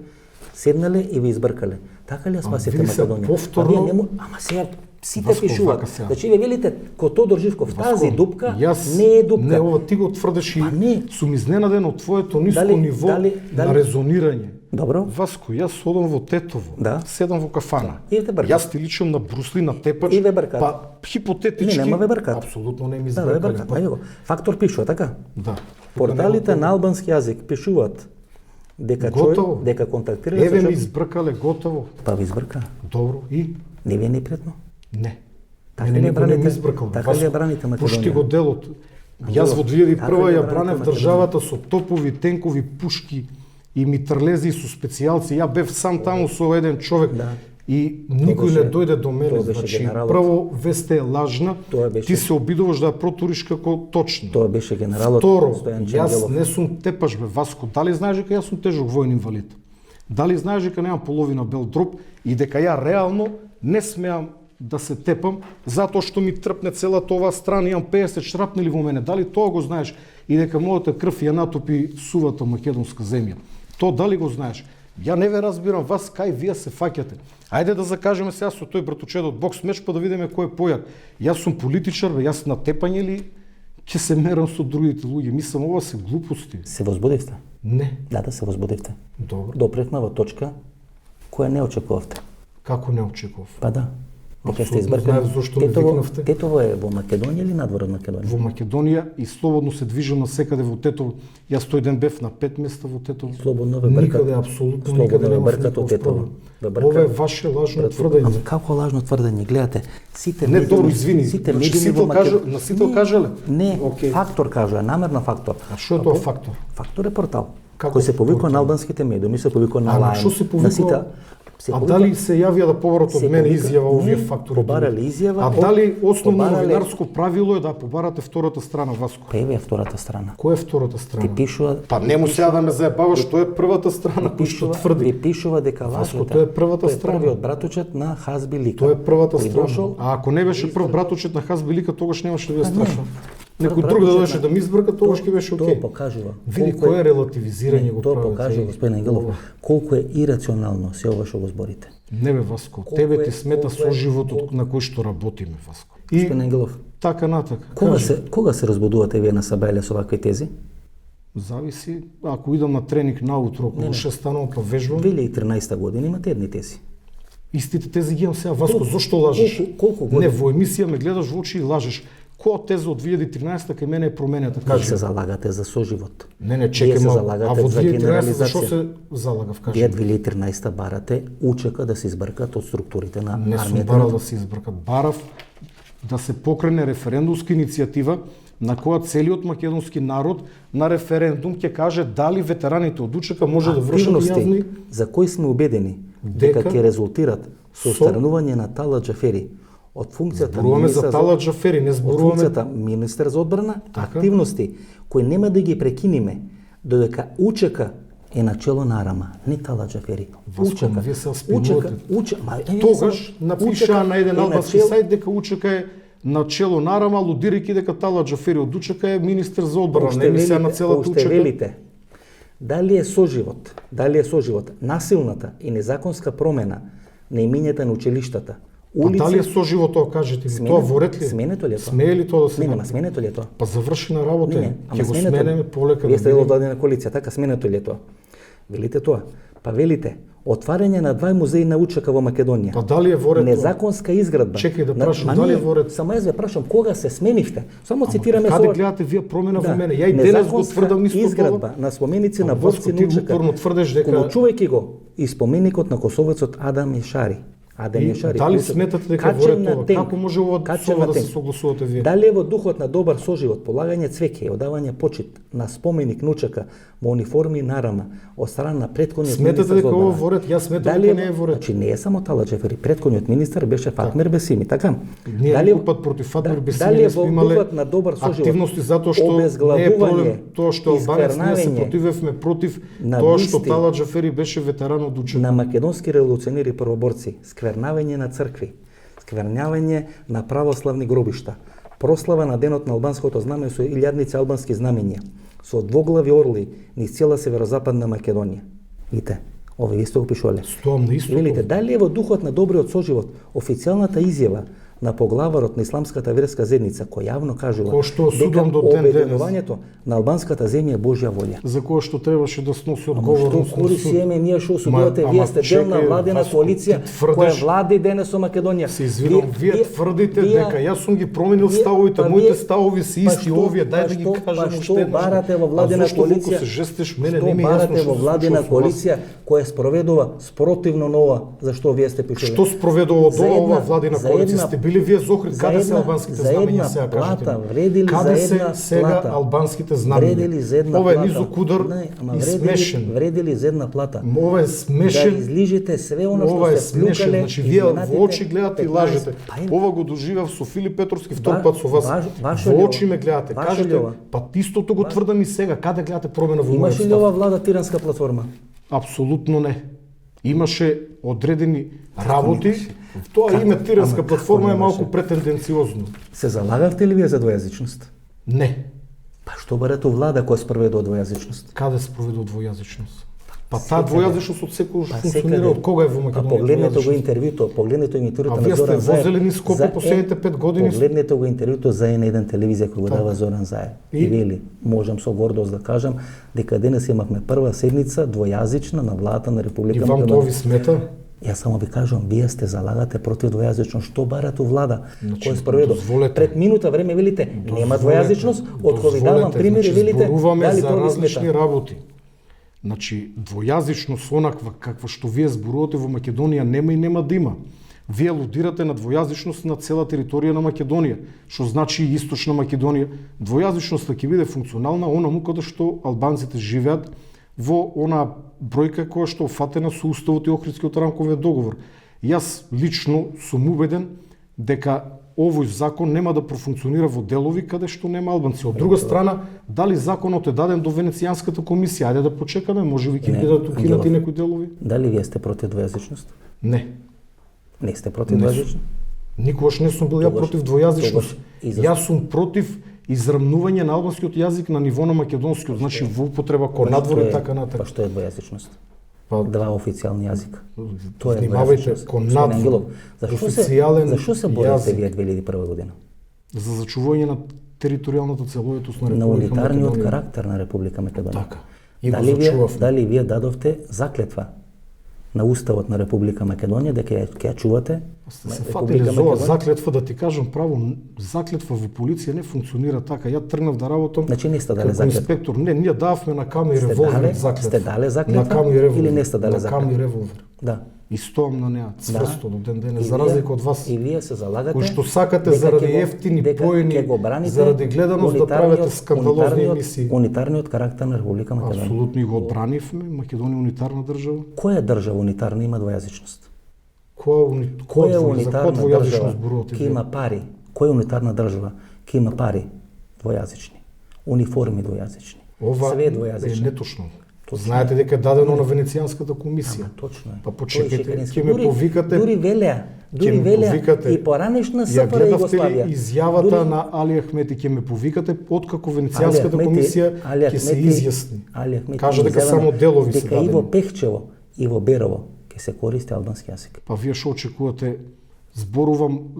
Седнале и ви избркале. Така ли ја спасите вие се Македонија? повторно- Па вие не ама сега сите Васко, пишуваат. вака сега. Значи вие велите ко Тодор Живков, тази дупка јас, не е дупка. Не, ова ти го тврдеш и Па не. сум изненаден од твоето ниско Дали- ниво дали- на резонирање. Добро. Васко, јас одам во Тетово, Да. седам во кафана. И те бркат. Јас ти личам на Брусли, на Тепач. И ве бркат. Па хипотетички. Не, нема ве бркат. Апсолутно не ми Да, да, ве избркале. бркат. Па го. Фактор пишува, така? Да. Порталите на албански јазик пишуваат дека Готово. дека контактирале Еве со ми човек. избркале, готово. Па ви избрка. Добро, и? Не ви е непријатно? Не. Така Мене ли ја никој не ми браните? избркал. Така ли ја браните Македонија? Пушти го делот. Јас во Така 2001 ли ја ја бранев браните државата со топови, тенкови, пушки и митралези со специјалци. Ја бев сам таму со еден човек. Да. И никој беше- не дојде до мене. тоа беше Значи, генералот. прво веста е лажна, Тоа беше- ти се обидуваш да ја протуриш како точно. Тоа беше генералот Второ, Стојан јас Чангелов. не сум тепаш, бе, Васко. Дали знаеш дека јас сум тежок војн инвалид? Дали знаеш дека немам половина бел дроб и дека ја реално не смеам да се тепам затоа што ми трпне целата оваа страна, имам 50 шрапнели во мене. Дали тоа го знаеш? И дека мојата крв ја натопи сувата македонска земја. Тоа дали го знаеш? Ја не ве разбирам вас кај вие се фаќате. Ајде да закажеме сега со тој братучедот бокс меч па да видиме кој е појак. Јас сум политичар, бе, јас на тепање ли ќе се мерам со другите луѓе? Мислам ова се глупости. Се возбудивте? Не. Да, се возбудивте. Добро. Допретме во точка која не очекувавте. Како не очекував? Па да. Дека сте Апсолутно избркани. знаев зошто ме викнавте. Тетово е во Македонија или надвор од Македонија? Во Македонија и слободно се движам на секаде во Тетово. Јас тој ден бев на 5 места во Тетово. Слободно ве бркат. Никаде, апсолутно Слободно никаде ве немав бркат никаков од Тетово. проблем. Ве бркат. Ова е ваше лажно тврдење. Ама како лажно тврдење? Гледате, сите Не, медиуми- добро, извини. Сите Значи, медиуми Сител во кажа- Македонија. на Сител кажале? Не, Окей. Фактор кажува, намерно Фактор. А што е тоа фактор? Фактор е портал. Како Кој се повикува портал? на албанските медиуми, се повикува на Ама Лајн. што се На повикува? сите- се А повикува- дали се јавија да побарат од се мене повика- изјава овие Не, фактори? побарале изјава, А дали основно побарале- новинарско правило е да побарате втората страна, Васко? Па еве е втората страна. Која е втората страна? Ти пишува Па нему сега да ме заебаваш, што е првата страна кој што тврди. ви пишува дека Васко, лажете. тоа е првата Тој страна. Првиот братучет на Хазби Лика. Тоа е првата Кој страна. дошол- А ако не беше прв братучет на Хазбилика, тогаш немаше да ја Па не. страшно. Некој Прв друг да братучет дојдеше на- да ми избрка, тогаш ќе беше Тоа окей. покажува. Види колку кое релативизирање го Тоа правите. покажува, господин Ангелов, колку е ирационално се ова што го зборите. Не бе, Васко, Колку тебе е- ти смета колку со е- животот колку- на кој што работиме, Васко. И Господин Ангелов, така натака. кога Кажи. се разбудувате вие на Сабајле со вакви тези? Зависи, ако идам на тренинг наутро, околу 6 станувам па вежбам, 2013 година имате едни тези. истите тези ги имам сега. Васко, зашто лажеш? Колку години? Не, во емисија ме гледаш во очи и лажеш. Која теза од 2013 кај мене е променета? Вие се залагате за соживот. Не, Вие чекай се малку. А залагате во за 2013 зашо генерализација. се залагав, кажи? Вие 2013 барате УЧК да се избркат од структурите на Не сум армијата. барал да се избркат. Барав да се покрене референдумска иницијатива на која целиот македонски народ на референдум ќе каже дали ветераните од УЧК може да вршат јавни Активности за кои сме убедени дека Дека ќе резултират со со- отстранување на Тала Џафери од функцијата Зборуваме за министар Тала Џафери, не од зборуваме функцијата министер за одбрана, Така. активности кои нема да ги прекиниме додека УЧК е начело на Арама, не Тала Џафери. Васко, вие се спинувате. УЧК, Тогаш напишаа на еден е албански начел- сајт дека УЧК е начело на Арама, алудирајќи дека Тала Џафери од УЧК е министер за одбрана, не емисија на целата уште УЧК. велите, дали е соживот, насилната и незаконска промена на имињата на училиштата, Па дали е соживо тоа, кажете ми, тоа ворет ли? Сменето ли е тоа? Смее ли тоа да се Не, направи? нема сменето ли е тоа? Па заврши на работа. Не, Ќе го сменеме полека. Вие да сте дел од видиме. владина коалиција, така сменето ли е тоа? Велите тоа. Па велите, отварање на 2 музеи на УЧК во Македонија. Па дали е ворет тоа? Незаконска изградба. Чекај да На- прашам, ма дали е не, ворет? Само јас ве прашам кога се сменивте. Само цитираме Каде со- гледате вие промена Да. во мене? Ја и денес го Незаконска тврдам исто изградба тоа. на споменици Па, на борци Васко, на ти УЧК. уporno тврдеш дека- Клучувајќи го и споменикот на косовецот Адам Ешари. Адем И Ешари. дали УЧК. сметате дека Качен ворет на тоа? тенк. Како може ова Качен со ова на да се тенк. согласувате вие? Дали е во духот на добар соживот, полагање цвеќе и одавање почит на споменик на УЧК во униформи на Арама од страна на претходниот Сметате министар дека за ова одбрана? ворет? Јас сметам Дали дека не е ворет. Значи не е само Тала Џафери, претходниот министар беше Фатмир Бесими, така? Ние Дали е- некој пат против Фатмир Бесими дали е не сме во имале духот на добар соживот, активности затоа што не е обезглавување, проблем тоа што албанец ние се искрнавење противевме против на тоа бисти што Тала Џафери беше ветеран од УЧК. на македонски револуционери првоборци, сквернавање на цркви, сквернавање на православни гробишта, прослава на денот на албанското знаме со илјадници албански знамења, со двоглави орли низ цела северозападна Македонија. Ите, овие исто го пишувале. Стоам на истото. Велите, дали е во духот на добриот соживот официјалната изјава на поглаварот на исламската верска заедница кој јавно кажува Кој што осудам до ден обединувањето на албанската земја е Божја волја. За која што требаше да сноси Ама одговорност. што користи еме ние што осудувате, Ма, вие ама сте дел на чекај, владина Васко, коалиција ти тврдеш- која влади денес со Македонија. Се извинувам, вие тврдите дека јас сум ги променил ставовите, па моите вие- ставови се па исти, што- овие дај па да ги што- кажам па уште што еднаш. барате во владина А зашто коалиција? колку се жестиш, мене Што не ми е барате јасно што во се владина случува во вас. коалиција која спроведува спротивно на ова за што вие сте пишували? Што спроведува За до една- ова владина за коалиција? една- Сте били вие Зохрид, за каде се една- албанските за знамења една сега кажете плата, ми? вреди ли Каде за се една сега плата? албанските Вреди ли за знамења? една Ова е плата? низок удар Не, ама и смешен. Вреди ли за една плата? Ова е Да смешен. излижите све оно Ова е што се смешен, плюкале. значи вие изминатите во очи гледате и 15 лажете. па е- Ова го доживев со Филип Петровски втор Ва- пат со вас. ваше ли Во ова? очи ме гледате, Ваше ли кажете, ова? па истото го тврдам и сега, каде гледате промена во мојот Имаше ли став? ова влада тиранска платформа? Апсолутно не. Имаше одредени работи. Тоа име тиранска Ама платформа е како малку немаше? претенденциозно. Се залагавте ли вие за двојазичност? Не. Па што барате влада која спроведува двојазичност? Каде се проведува двојазичност? Па таа двојазичност од секогаш Па функционира, секаде. од кога е во Па Македонија погледнете го двојазичност? интервјуто, погледнете го интервјуто А на вие Зоран сте Заев. возели низ Скопје за последните 5 години? Погледнете го интервјуто за N1 телевизија кој го дава Зоран Заев. И? И вели, можам со гордост да кажам дека денес имавме прва седница двојазична на владата на И Република вам тоа ви смета? Јас само ви кажувам, вие сте залагате против двојазичност. Што барате у влада Значи, која спроведува? дозволете. Пред минута време велите нема двојазичност, од кој ви давам примери велите зборуваме дали за тоа ви различни смета. работи. Значи, двојазичност онаква каква што вие зборувате во Македонија нема и нема да има. Вие алудирате на двојазичност на цела територија на Македонија, што значи и источна Македонија. Двојазичноста ќе биде функционална онаму каде што албанците живеат во она бројка која што офатена со Уставот и Охридскиот рамковиот договор. Јас лично сум убеден дека овој закон нема да профункционира во делови каде што нема албанци. Од друга страна, дали законот е даден до Венецијанската комисија? Ајде да почекаме, може би ќе Не, бидат укинати Ангелов. некои делови? Дали вие сте против двојазичност? Не. Не сте против Не двојазичност? Никогаш не сум бил ја Тогаш- против двојазичност. тогаш и за- Јас сум против израмнување на албанскиот јазик на ниво на македонскиот, значи во употреба кон надвор и така Па натаму. што е двојазичност? Па, Два официјални јазика. Тоа е внимавајте, двојазичност. кон Господин надвор, Ангелов, зашо официјален зашо се борите јазик. вие 2001 година? за зачување на територијалната целовитост на на Република унитарниот Македонија. карактер на Република Македонија. Така. И го зачувавме. Дали вие дадовте заклетва на Уставот на Република Македонија дека ќе ја чувате? Сте се фатили за ова заклетва, да ти кажам право, заклетва во полиција не функционира така. Ја тргнав да работам Значи не сте дали како заклетва. инспектор. Не, ние дававме на ками Сте револвер дале- заклетва. сте дале заклетва на ками револвер, или не сте дале на заклетва? ками револвер. Да. И стоам на неа цврсто до ден денес, И за вие- разлика од вас. И вие се залагате Кои што сакате дека заради ќе го- ефтини дека поени, ќе го браните заради гледаност да правите скандалозни емисии. Унитарниот карактер на Република Македонија. Апсолутно и го одбранивме. Македонија е унитарна држава. Која држава унитарна има двојазичност? Која Која унитарна двојазично држава зборувате? ќе има пари? Која унитарна држава ќе има пари двојазични? Униформи двојазични. Ова Све е двојазични. неточно. Знаете дека е дадено на Венецијанската комисија. Ама точно е. Па Тој почекайте, Шекерински. ќе ме Дури- повикате. Дури велеа, Ќе дури ме велеа повикате. и поранешна Ја СФР гледавте ли Југославија. изјавата Дури- на Али Ахмети, ќе ме повикате откако Али Венецијанската Ахмети- комисија Али ќе се Ахмети- изјасни. Али Ахмети Кажа дека изјавена само делови се дека Иво дадени. Пехчево, Иво Берово ќе се користи албански јазик. Па вие што очекувате?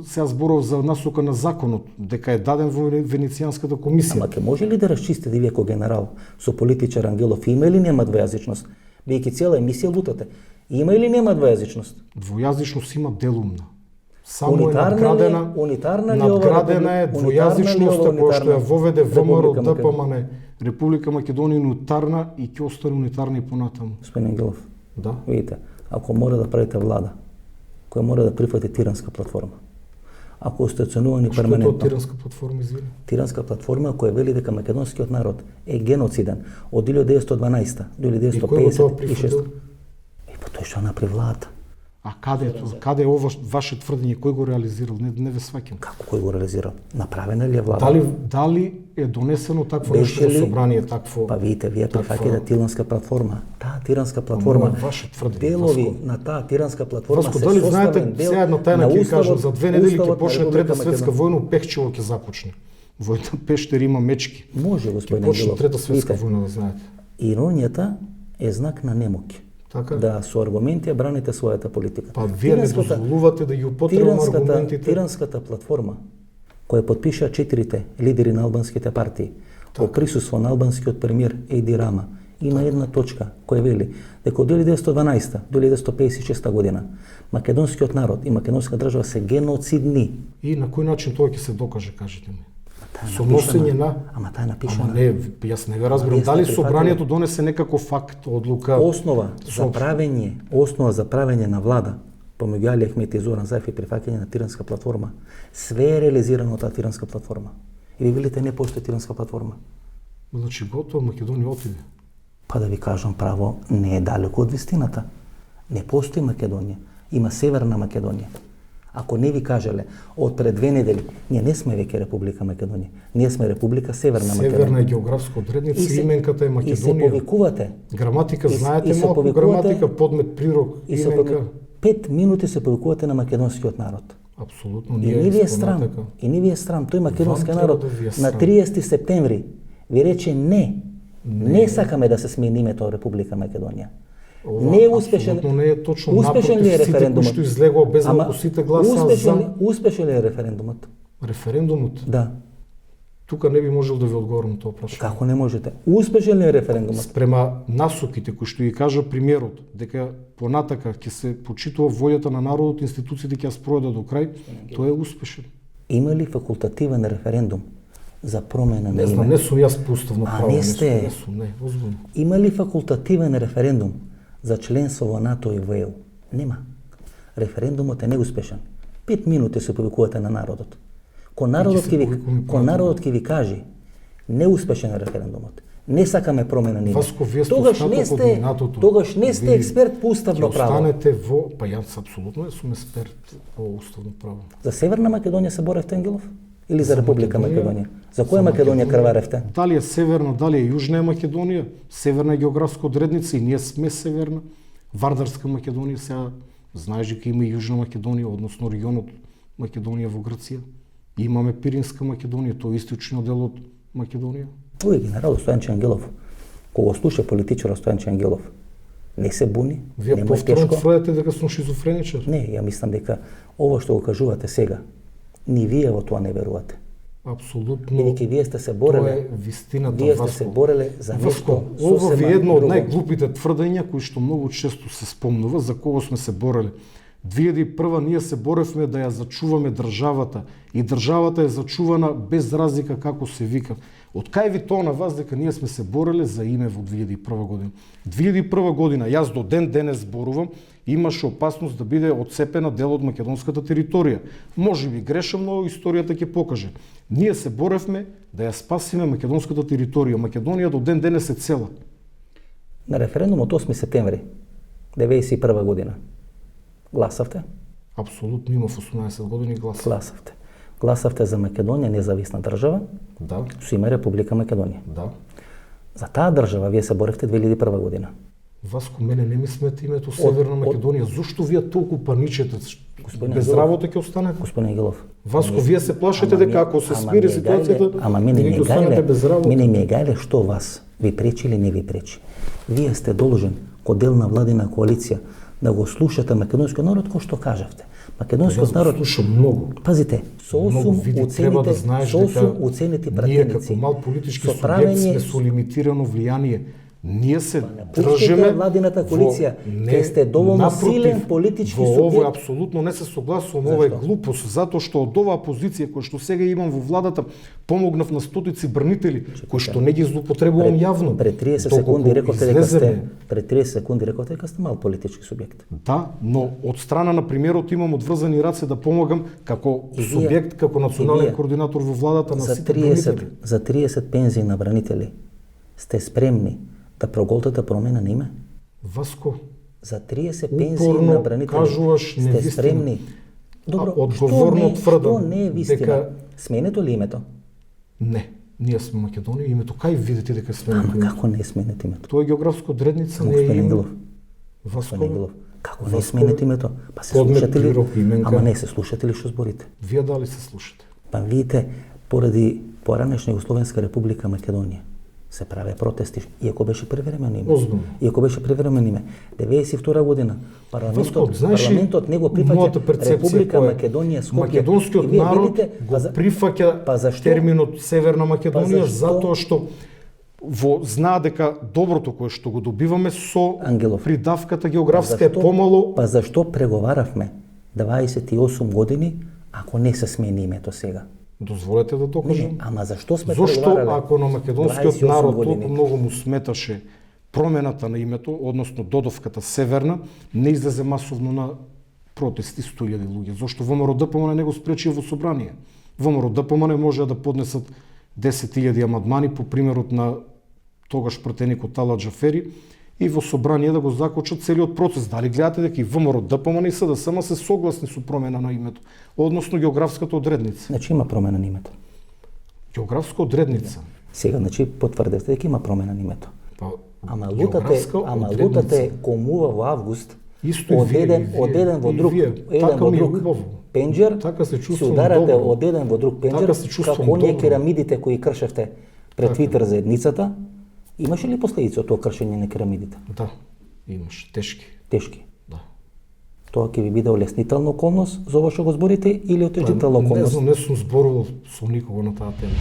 Сега зборував за насока на законот, дека е даден во Венецијанската комисија. Ама ќе може ли да расчистите вие како генерал со политичар Ангелов има или нема двојазичност? Бидејќи цела емисија лутате. Има или нема двојазичност? Двојазичност има делумна. Само Унитарна е надградена, ли- унитарна ли ова надградена е република- унитарна ли двојазичноста ова која што ја унитарна воведе ВМРО Република ДПМН. Република Македонија е унитарна и ќе остане унитарна и понатаму. Господин Ангелов, Да. видите, ако мора да правите влада, која мора да прифати тиранска платформа, ако остационувани Што е тоа перманентно, тиранска платформа, извини? тиранска платформа која вели дека македонскиот народ е геноциден од 1912 до И кој го тоа 1956. прифатил? Па тој што направи владата? А каде е тоа? Каде е ова ваше тврдење? Кој го реализирал? Не ве сваќам. Како кој го реализирал? Направена ли е влада? Дали е донесено такво Беше нешто во ли- собрание, такво? Па видите, вие таква- прифаќате тиранска платформа. Таа тиранска платформа, ова е ваше тврдење, делови Васко. на таа тиранска платформа Васко, се дали составен знаете, дел сега една тајна на ќе кажам, уставот- за 2 недели ќе уставот на почне Република Трета светска Македонија. војна, у Пехчево ќе започне. Во една пештер има мечки. Може, Ќе господин почне Ангелов. Трета светска Видите, војна, да знаете. иронијата е знак на немоќ. Така? Да со аргументи ја браните својата политика. Па вие не дозволувате да ги употребам аргументите. Тиранската платформа која потпиша 4 лидери на албанските партии во присуство на албанскиот премиер Еди Рама има една точка која вели дека од 1912 до 1956 година македонскиот народ и македонска држава се геноцидни. И на кој начин тоа ќе се докаже, кажете ми? Таа е Со напишана. носење на... Ама таа е напишана. Ама не, јас не ве разбирам. Вие сте Дали прифатили- собранието донесе некаков факт, одлука? Основа за правење на влада помеѓу Али Ахмети и Зоран Заев и прифаќање на тиранска платформа. Све е реализирано од таа тиранска платформа. И ви велите не постои тиранска платформа. Значи готово, Македонија отиде. Па да ви кажам право, не е далеко од вистината. Не постои Македонија. Има Северна Македонија. Ако не ви кажале, од пред 2 недели, ние не сме веќе Република Македонија. Ние сме Република Северна Македонија. Северна е географска одредница, именката е И се Македонија. повикувате. Граматика, И знаете се малку повикувате- граматика, подмет, прирок, И се именка. 5 минути се повикувате на македонскиот народ. Апсолутно, И ние не ви е е страм. така. И не ви е страм. Тој македонски Вам народ треба да ви е на страм. 30 септември ви рече не. Не сакаме да се смени името Република Македонија. Ова Не е успешен. апсолутно не е точно. Успешен ли е Напротив, сите референдумот? кои што излегува без Ама, малку сите гласа успешен ли е референдумот? референдумот. Да. Тука не би можел да ви одговорам на тоа прашање. Како не можете? Успешен ли е референдумот? Спрема насоките кои што ги кажа премиерот, дека понатака ќе се почитува волјата на народот, институциите ќе ја спроведат до крај, тоа е успешен. Има ли факултативен референдум за промена на Не знам, име? не сум јас по уставно А, право, не сте. не сум, не, озбилно. Има ли факултативен референдум за членство во НАТО и во ЕУ? Нема. Референдумот е неуспешен. 5 минути се повикувате на народот. Ко народот ќе ви каже неуспешен е референдумот. Не сакаме промена на име. Васко, вие сте Тогаш остаток не од сте, минатото. тогаш не сте Вие експерт по уставно Ќе право. останете во, па јас апсолутно не сум експерт по уставно право. За Северна Македонија се боревте, Ангелов? Или за Република Македонија, Македонија? За која Македонија крваревте? Дали е северна, дали е јужна е Македонија? Северна е географска одредница и ние сме северна. Вардарска Македонија, сега знаеш дека има и јужна Македонија, односно регионот Македонија во Грција. И имаме Пиринска Македонија, тоа е источниот дел од Македонија. Овој генерал Стојанче Ангелов, кога слуша политичар Стојанче Ангелов, не се буни, Вие нема повторно тешко. тврдите дека сум шизофреничар. Не, ја мислам дека ово што го кажувате сега, ни вие во тоа не верувате. Апсолутно. Бидејќи вие сте се Тоа бореле. е вистината, Вие сте Васко. се бореле за Васко, нешто ова ви сосема е едно од друго. најглупите тврдења кои што многу често се спомнува за кого сме се бореле. 2001 ние се боревме да ја зачуваме државата и државата е зачувана без разлика како се вика. Од кај ви тоа на вас дека ние сме се бореле за име во 2001 година? 2001 година, јас до ден денес зборувам, имаше опасност да биде отцепена дел од македонската територија. Може би грешам, но историјата ќе покаже. Ние се боревме да ја спасиме македонската територија. Македонија до ден денес е цела. На референдумот 8 септември 1991 година гласавте? Апсолутно имав 18 години глас. Гласавте. Гласавте за Македонија независна држава Да, со име Република Македонија. да. За таа држава вие се боревте 2001 година. Васко, мене не ми смета името Северна Македонија. Зошто вие толку паничете? Господин Без Ангелов. работа ќе останете? Господин Ангелов. Васко, вие се плашите дека ако се ама смири ми е ситуацијата, гајле- ама мене ми вие е ќе останете без гајле, работа. мене ми е гајле што вас ви пречи или не ви пречи. Вие сте должен ко дел на владина коалиција да го слушате македонскиот народ кој што кажавте. Македонскиот Јас народ го слушам многу. Пазите, со Многу 8 види, треба да уцените, знаеш со 8 дека уценети ние пратеници. како мал политички со субјект правење- сме со лимитирано влијание. Ние се Пуштите држиме владината коалиција, во- ке сте доволно напротив, силен политички во субјект. Ово апсолутно не се согласувам, ова е Зашто? глупост, затоа што од оваа позиција која што сега имам во владата, помогнав на стотици брнители кои што не ги злоупотребувам јавно. Пред 30 Доколку секунди рековте дека сте излеземе, пред 30 секунди рековте дека сте мал политички субјект. Да, но од страна на премиерот имам одврзани раце да помогам како И вие- субјект, како и национален вие координатор во владата на За сите 30 бранители. за 30 пензии на бранители сте спремни да проголтате промена на име? Васко, За 30 пензии упорно на бранители кажуваш сте невистина. спремни. Добро, А одговорно тврдам што не е вистина? дека- Сменето ли името? не, ние сме Македонија, името кај видите дека сме Ама Македонија? како не е сменето името? Тоа е географско одредница, не е Господин име. Ангелов. Васко, Господин Ангелов, како не е Васко, сменето името? Па се подмет слушате ли? прирок, именка. Ама не се слушате ли што зборите? вие дали се слушате? Па видите, поради поранешна Југословенска република Македонија се праве протести, иако беше привремено име. Озбилно. Иако беше привремено име. 92 година Васко, знаеш ли, парламентот не го мојата прифаќа перцепција Република која е? Македонија Скопје. Македонскиот И вие народ видите, го прифаќа па зашто? терминот Северна Македонија Па зашто? затоа што знаа дека доброто кое што го добиваме со Ангелов. придавката географска е помало. Па зашто преговаравме 28 години ако не се смени името сега? Дозволете да докажам. Не, ама зашто сме Зошто преговарале? ако на македонскиот 28 народ години? толку многу му сметаше промената на името, односно додовката Северна, не излезе масовно на протести 100.000 луѓе. Зошто ВМРО ДПМН не го спречи во собрание? ВМРО ДПМН можеа да поднесат 10.000 амандмани по примерот на тогаш пратеникот Тала Џафери и во собрание да го закочат целиот процес. Дали гледате дека и ВМРО ДПМН и СДСМ се согласни со промена на името, односно географската одредница? Значи има промена на името. Географска одредница. Сега, значи, потврдевте дека има промена на името. Па, Ама географска лутате одредница. комува во август, Исто и од вие, еден, и вие, од еден во и друг, вие. еден Така во ми е друг убаво. пенџер, Така се се чувствувам ударате добро. од еден во друг пенџер, Така се чувствувам како оние добро. керамидите кои кршевте пред Така. Твитер за едницата. Имаше ли последици од тоа кршење на керамидите? Да, имаш тешки. Тешки. Да. Тоа ќе ви биде олеснителна околност за ова што го зборите или отежнителна Не околност? знам, не сум зборувал со никого на таа тема.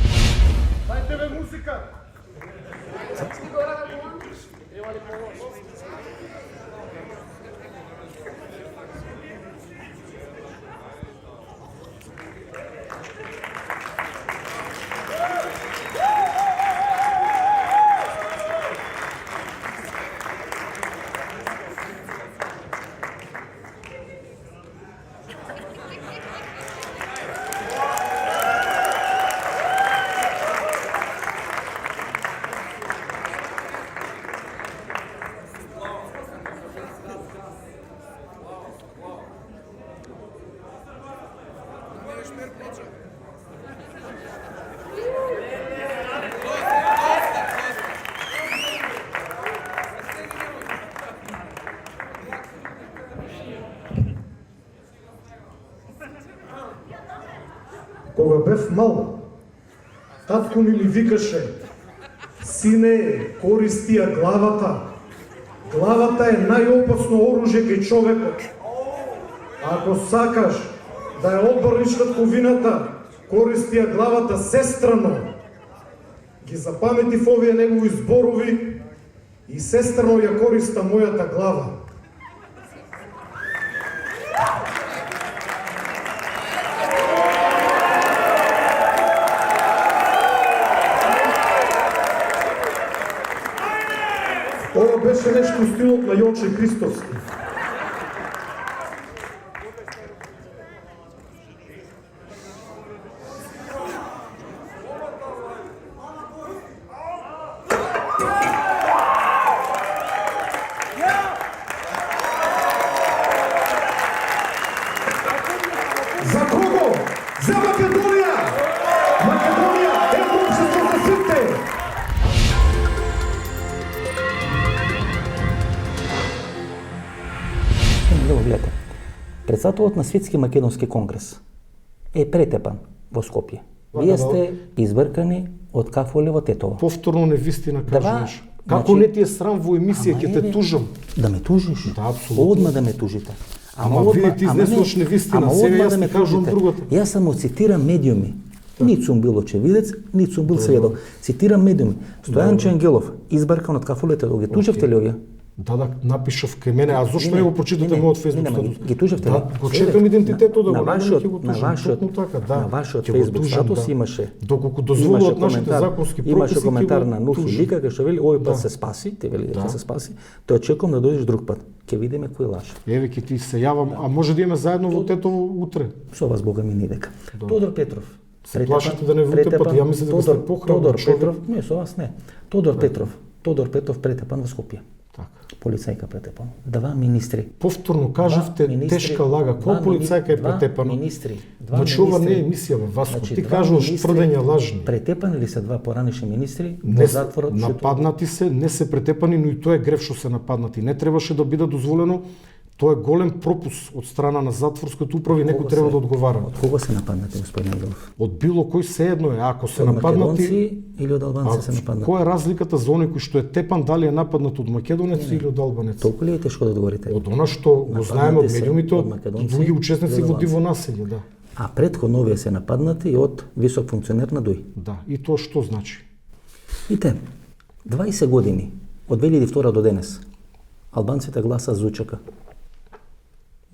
Кога бев мал, татко ми ми викаше: сине, користи ја главата. Главата е најопасно оружје кај човекот. Ако сакаш да ја одбрниш татковината, користија главата сестрано. Ги запаметив овие негови зборови и сестрано ја користа мојата глава. Ова беше нешто у стилот на Јовче Христовски. За кого? За Македонија! Македонија е општество за сите! Ево, гледате. Председателот на Светски македонски конгрес е претепан во Скопје. Вие сте избркани од кафоле во Тетово. Повторно невистина кажуваш. Како значи, не ти е срам во емисија, ќе те тужам. Да ме тужиш? Да, апсолутно. Одма да ме тужите. Ама види, ти изнесуваш невистина, сега јас ти кажувам другата. Јас само цитирам медиуми. Нит сум бил очевидец, нит сум бил сведок. Цитирам медиуми. Стојанче Ангелов, избркан од кафолете, ги тужевте ли овие? Да, напишав кај мене, а зошто не го прочитате мојот фејсбук статус? Ги тужевте ли? Да, го чекам идентитетот да го вашиот, ќе го на тужам, вашиот, точно така, да. на вашиот ќе го фејсбук тужам, статус да. имаше. Доколку дозволуваат нашите законски прописи, имаше коментар на Нухи тужам. Лика кај што вели овој пат Да. се спаси, те вели дека Да. се спаси. Тоа чекам да дојдеш друг пат. Ќе видиме кој лаже. Еве ќе ти се јавам, а може да имаме заедно во Тетово утре. Со вас Бога ми ни дека. Тодор Петров. Се плашите да не вутепат, ја мислам дека сте похрабар Тодор човек. Петров, не, со вас не. Тодор Петров претепан во Скопје. Така. Полицајка претепан. Два министри. Повторно кажавте тешка лага. Која полицајка е претепана? Два министри. Значи ова не е емисија во Васко. Ти два кажуваш министри тврдења лажни. Претепани ли се два поранешни министри Не во се затворот? нападнати се, не се претепани, но и тоа е грев што се нападнати. Не требаше да биде дозволено. Тоа е голем пропус од страна на затворското управи, некој треба да одговара. Од кого се нападнати, господин Ангелов? Од било кој се едно е, ако се Од нападнати. македонци или од албанци се нападнати? Која е разликата за оној кој што е тепан, дали е нападнат од македонец или од албанец? Толку ли е тешко да одговорите? Од она што го знаеме од Нападнати се медиумите, од од македонци други учесници и од во албанци. диво населје, да. А претходно овие се нападнати и од висок функционер на ДУИ. Да, и тоа што значи? Ите, 20 години, од 2002 до денес, албанците гласа за УЧК.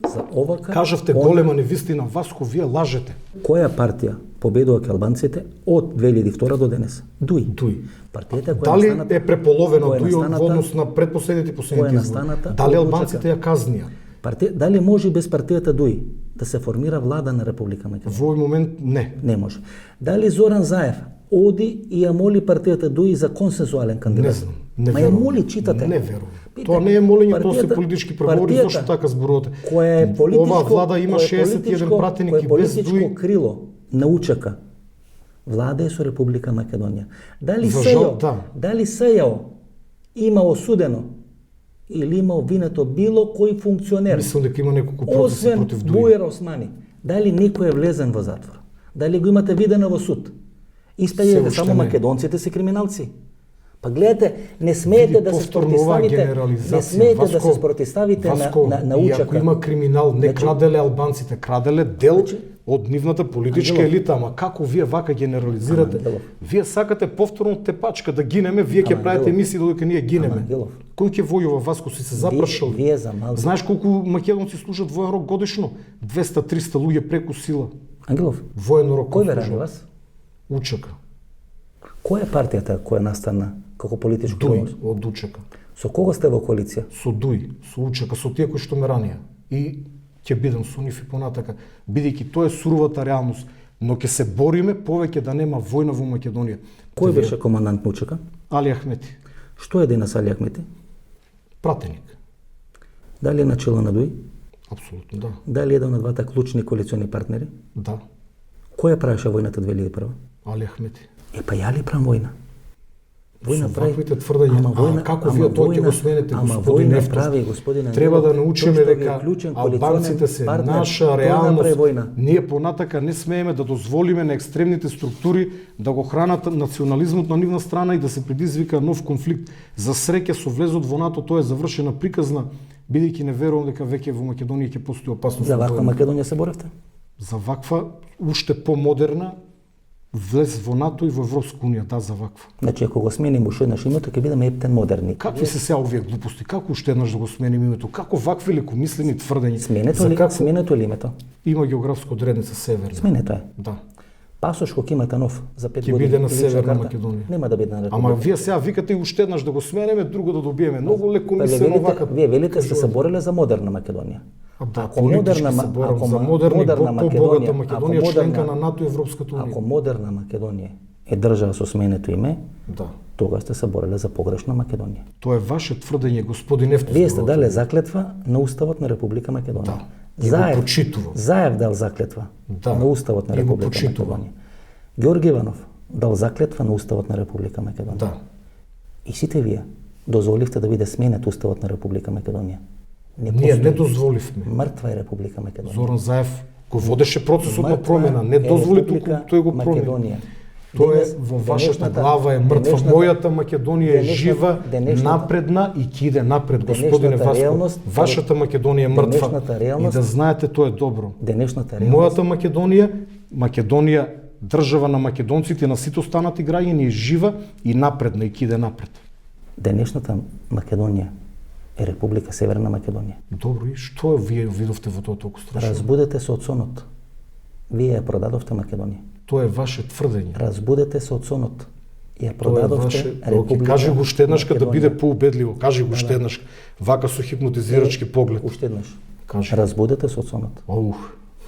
За овака... Кажавте голема невистина, Васко, вие лажете. Која партија победува ке албанците од 2002 до денес? ДУИ. Дуј. Партијата која Дали настаната- е преполовена која дуј настаната- во однос на предпоследните и која последните настаната избори? Дали од албанците ја казнија? Дали може без партијата ДУИ да се формира влада на Република Македонија? Во овој момент не. Не може. Дали Зоран Заев оди и ја моли партијата ДУИ за консенсуален кандидат? Не знам. Не Ма ја верувам. моли, читате. Не верувам. Питате, Тоа не е молење, тоа се партијата- политички преговори, партијата зашто така зборувате? Која е политичко, Ова влада има која е 61 политичко- пратеник која е и без политичко дуј. крило на УЧК. Влада е со Република Македонија. Дали За жал, СЈО, да. дали СЈО има осудено или има обвинето било кој функционер? Мислам дека има неколку процеси Освен против дуј. Бујер Османи, дали некој е влезен во затвор? Дали го имате видено во суд? Се Испаѓа дека уште само не. македонците се криминалци. Па гледате, не смеете Види, да се повторно оваа спротивставите, генерализација. не смеете да Васко, се спротивставите Васко, на и УЧК. ако има криминал, не Значи- краделе албанците, краделе дел Значи- од нивната политичка Ангелов. елита, ама како вие вака генерализирате? Ама, Ангелов. Вие сакате повторно тепачка да гинеме, вие ќе Ама, правите Ангелов. емисии додека ние гинеме. Ама, Ангелов. Кој ќе војува, Васко, си се запрашал? Вие за малку. Знаеш колку македонци служат воен рок годишно? 200-300 луѓе преку сила. Ангелов, Воен рок кој ве рани вас? УЧК. Која е партијата која настана како политичко Дуј однос? од УЧК. Со кого сте во коалиција? Со Дуј, со УЧК, со тие кои што ме ранија. И ќе бидам со нив и понатака, бидејќи тоа е суровата реалност, но ќе се бориме повеќе да нема војна во Македонија. Кој беше командант на УЧК? Али Ахмети, Што е денес Али Ахмети? пратеник. Дали е начело на ДУИ? Апсолутно, да. Дали е еден од двата клучни коалициони партнери? Да. Кој ја правеше војната 2001? Али Ахмети. Е, па ја ли правам војна? Со ваквите тврдења, а како вие тоа ќе го сменете, господин војна Нефтов? прави, господин Ангелов, Треба да научиме тој што ги е дека клучен албанците се коалиционен партнер, наша тој направи војна. реалност. Ние понатака не смееме да дозволиме на екстремните структури да го хранат национализмот на нивна страна и да се предизвика нов конфликт. За среќа со влезот во НАТО тоа е завршена приказна, бидејќи не верувам дека веќе во Македонија ќе постои опасност. За од ваква војна. Македонија се боревте? За ваква, уште помодерна, влез во НАТО и во Европска унија, да, за ваква. Значи, ако го сменим уште еднаш името, ќе бидеме ептен модерни. Какви се сега овие глупости? Како уште еднаш да го сменим името? Како вакви лекомислени тврдења? Сменето ли името? Има географска одредница северна. Сменето е. Да. Пасош кој имате нов за 5 Ќе години. биде на лична Северна карта, Македонија. Нема да биде на Република. Ама вие сега викате и уште еднаш да го сменеме, друго да добиеме. Многу лекомислено вака. Вие велите сте се бореле за модерна Македонија. Да, политички се борам за модерна и по-богата Македонија, членка на НАТО и Европската унија. Ако модерна Македонија е држава со сменето име, Да. тогаш сте се бореле за погрешна Македонија. Тоа е ваше тврдење, господин Ефтов. Вие сте дале заклетва на Уставот на Република Македонија. Да. И го почитувам. Заев дал заклетва Да. на Уставот на И го Република почитувам. Македонија. Георги Иванов дал заклетва на Уставот на Република Македонија. Да. И сите вие дозволивте да биде сменет Уставот на Република Македонија. Ние не дозволивме. Мртва е Република Македонија. Зоран Заев го водеше процесот на Мртва промена, не е дозволи Република тој го промени. Македонија. Тоа е Денес- во вашата денешната- глава е мртва. денешната- Мојата Македонија е жива, денешната- напредна и ќе иде напред, господине денешната Васко. реалност- Вашата Македонија е мртва. денешната реалност- И да знаете тоа е добро. Денешната реалност Мојата Македонија, држава на македонците и на сите останати граѓани е жива и напредна и ќе иде напред. денешната Македонија е Република Северна Македонија. Добро, и што вие видовте во тоа толку страшно? Разбудете се од сонот. Вие ја продадовте Македонија. Тоа е ваше тврдење. Разбудете се од сонот. Ја Тоа е продадовте ваше. Република Кажи го уште еднаш да Македонија. биде поубедливо. Кажи го уште еднаш. Вака со хипнотизирачки поглед. Уште еднаш. Кажи. Разбудете се од сонот. Аух.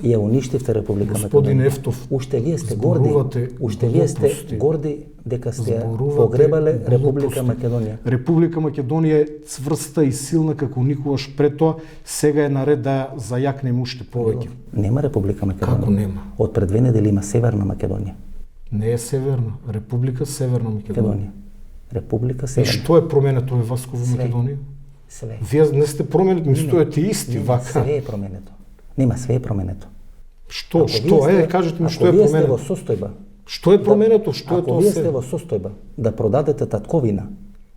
И ја уништивте Република Господин Македонија. Ефтов, Уште вие сте горди. зборувате Уште вие сте глупости. горди дека сте ја Зборувате погребале Република глупости. Македонија. Република Македонија е цврста и силна како никогаш пред тоа. Сега е наред да ја зајакнеме уште повеќе. Нема Република Македонија. Како нема? Од пред 2 недели има Северна Македонија. Не е северна. Република Северна Македонија. Македонија. Република И Северна. што е променето во Васко во Све. Македонија? Све. Вие не сте променети, ми стоите исти вака. Све е променето. Нема, све е променето. Што? Ако Што вие е? сте- Кажете ми што ако е вие сте во променето? состојба, Што е променето? Што е ако тоа вие се? сте во состојба да продадете татковина,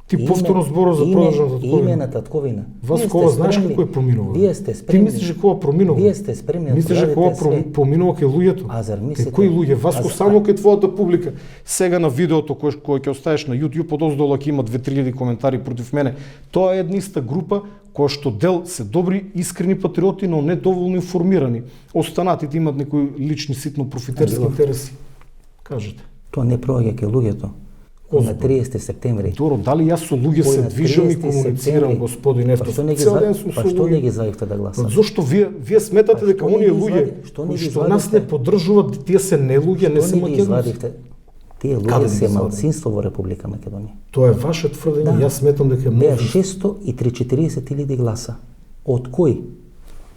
Ти повторно зборуваш за продажна татковина. Име на татковина. Васко, Вие сте знаеш спремни- како е поминува? Вие сте Ти спремни. мислиш дека ова проминува? Вие сте спремни да Мислиш дека ова продадете све. поминува кај луѓето? А зар Кај мислите- кои луѓе? Васко, А за- само кај твојата публика. Сега на видеото кој ќе оставиш на YouTube, подоздолу ќе има 2-3 коментари против мене. Тоа е една иста група која што дел се добри, искрени патриоти, но не доволно информирани. Останатите имат некои лични ситно профитерски Ангелов. интереси. Кажете. Тоа не проаѓа кај луѓето. На 30 септември. Добро, дали јас со луѓе се Кој на движам и 30 комуницирам, септември? господин Па Ефтов? што не ги Цел зва- ден сум па со што не луѓе. ги зајавте да гласат? Зошто вие сметате Па дека што не оние ги луѓе што не кои ги што нас не извадите? поддржуваат, тие се не луѓе, не се Што не ги македонци. извадивте? Тие Каде луѓе ги се извадите? малцинство во Република Македонија. Тоа е ваше тврдење, јас сметам дека Беа може. 640.000 гласа. Од кои?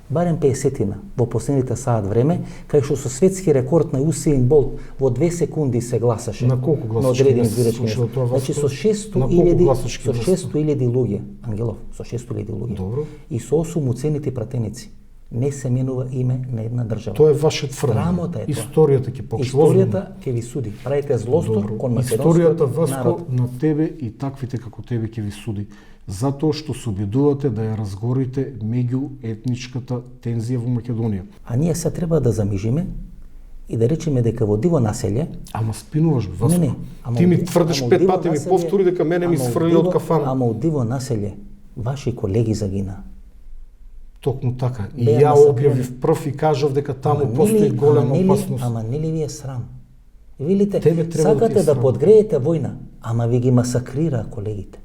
Барем 50-тина во последните саат време, кај што со светски рекорд на Усеин Болт во 2 секунди се гласаше. На колку на гласачки одредени не се бирачки слушало места. тоа, Значи Васко? со 600.000 На колку гласачки со места? 600.000 луѓе, Ангелов, со 600.000 луѓе. Добро. И со 8 уцените пратеници. Не се менува име на една држава. Тоа е ваше тврдење. Срамота е тоа. Историјата ќе покаже. Историјата ќе ви суди. Правите злостор кон македонскиот Историјата, Васко, народ. на тебе и таквите како тебе ќе ви суди. Затоа што се обидувате да ја разгорите меѓу етничката тензија во Македонија. А ние се треба да замижиме и да речеме дека во диво населје, Ама спинуваш, Васко. ама Ти ми од- тврдиш ама од 5 диво пати, ми населје- повтори дека мене ми ама од сфрли диво- од кафана. Ама од диво населје, ваши колеги загина. Токму така. И Беа ја масакрирани. објавив прв и кажав дека таму Ама постои нели- голема ама нели- опасност. Ама нели ви е срам? Велите, Тебе треба да ти сакате е да срам. подгреете војна, ама ви ги масакрира колегите.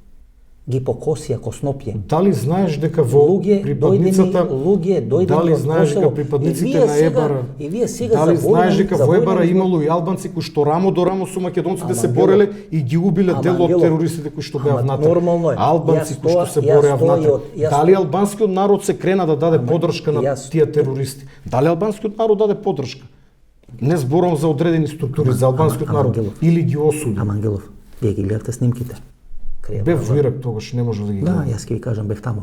Ги покосија коснопје. Дали знаеш дека во Луѓе припадницата дојдени дали од знаеш дека Косово. припадниците И вие на сега- Ебара и вие сега дали за знаеш војна- дека за во војна Ебара изглед- имало и албанци кои што рамо до рамо со македонците Ама, се Ангелов, бореле и ги убиле ама, дел од Ангелов, терористите кои што беа ама, внатре. нормално е. Албанци Јас кои што тоа- се јас бореа тоа внатре. и од- јас Дали тоа- албанскиот народ се крена да даде подршка на јас- тие терористи? Дали албанскиот народ даде подршка? Не зборувам за одредени структури, за албанскиот ама, народ Ангелов. или ги осуди. Ама Ангелов, вие ги гледате снимките. Бев во Ирак тогаш, не може да ги Да, гледам. јас ќе ви кажам, бев тамо.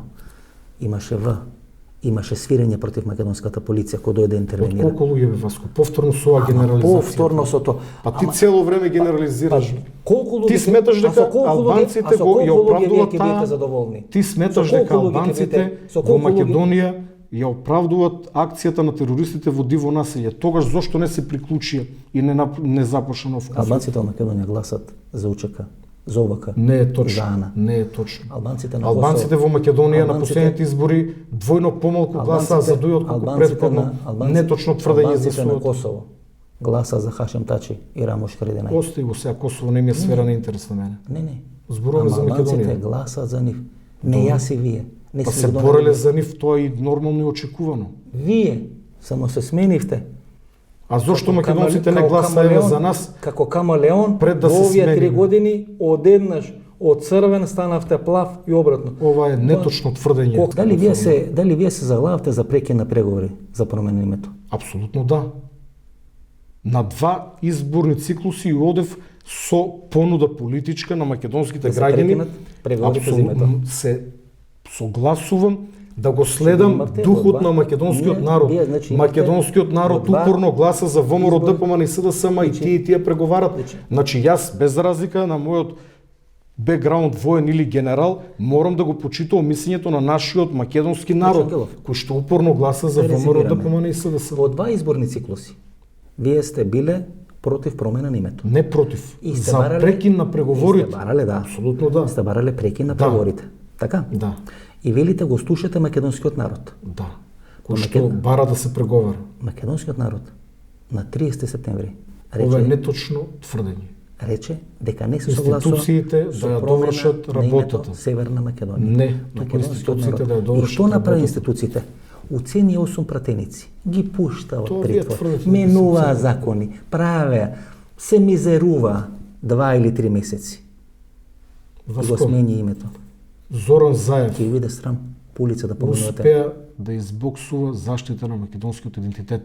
Имаше свирење против македонската полиција кој дојде да Од интервенира. колку луѓе бе, Васко? Повторно со ова генерализација. Повторно со тоа. Па ти цело време генерализираш. Колку луѓе Ти сметаш а со дека колку луѓе- албанците а со го колку ја луѓе вие оправдуваат ќе бидете задоволни? Ти сметаш Со колку дека луѓе ќе албанците бидете- со во колку луѓе- Македонија ја оправдуваат акцијата на терористите во диво населје. Тогаш зошто не се приклучија и не започна нов конфликт? Албанците во Македонија гласат за УЧК, за ОВК, Не е точно. за АНА. Не е точно. Албанците на Албанците Косово, во Македонија на Албанците- последните избори двојно помалку гласаа за Дуј отколку претходно. Неточно тврдење за Албанците на своето. Косово гласа за Хашем Тачи и Рамош Харинај. Остави го сега, Косово не ми е сфера на интерес на мене. Не. Зборуваме Ама за албанците Македонија. гласат за нив. Не јас и вие. Не Па сме се го бореле донели. за нив, тоа е и нормално и очекувано. Вие само се сменивте. А зошто Како македонците не како гласаеле камелеон- за нас? Како камелеон, пред да во се овие 3 смениме? години одеднаш од црвен станавте плав и обратно. Ова е неточно тврдење. Дали вие се заглавате за прекин на преговори за промена на името? Апсолутно да. На 2 изборни циклуси одев со понуда политичка на македонските Да се граѓани. прекинат преговорите за името. Се согласувам да го следам Имате духот во на два- македонскиот Вие- народ. вие, значи, имате Македонскиот народ во два упорно гласа за ВМРО, избори. ДПМН и СДСМ и тие преговарат. Значи јас без разлика на мојот бекграунд воен или генерал, морам да го почитувам мислењето на нашиот македонски народ, Ангелов. кој што упорно гласа за ВМРО, Резюмираме. ДПМН и СДСМ. Во 2 изборни циклуси вие сте биле против промена на името. Не против. И сте За барале- прекин на преговорите. И сте барале, да. Апсолутно да. Сте барале прекин на Да. преговорите. Така? Да. И велите го слушате македонскиот народ. Да. Во Кој што бара да се преговара. Македонскиот народ на 30 септември Ова е рече, неточно тврдење. рече дека не се согласува Институциите со да ја промена довршат на името работата. Северна Македонија. Не, туку Македонскиот институциите народ. да ја И довршат што направи работата. институциите? Уцени 8 пратеници, ги пушта од Тоа вие притвор, тврдите, менуваа да се закони, правеа, се мизерува 2 или 3 месеци. И го Васко, смени името. Зоран Заев Ќе ви биде срам по улица да поминувате. успеа да избоксува заштита на македонскиот идентитет.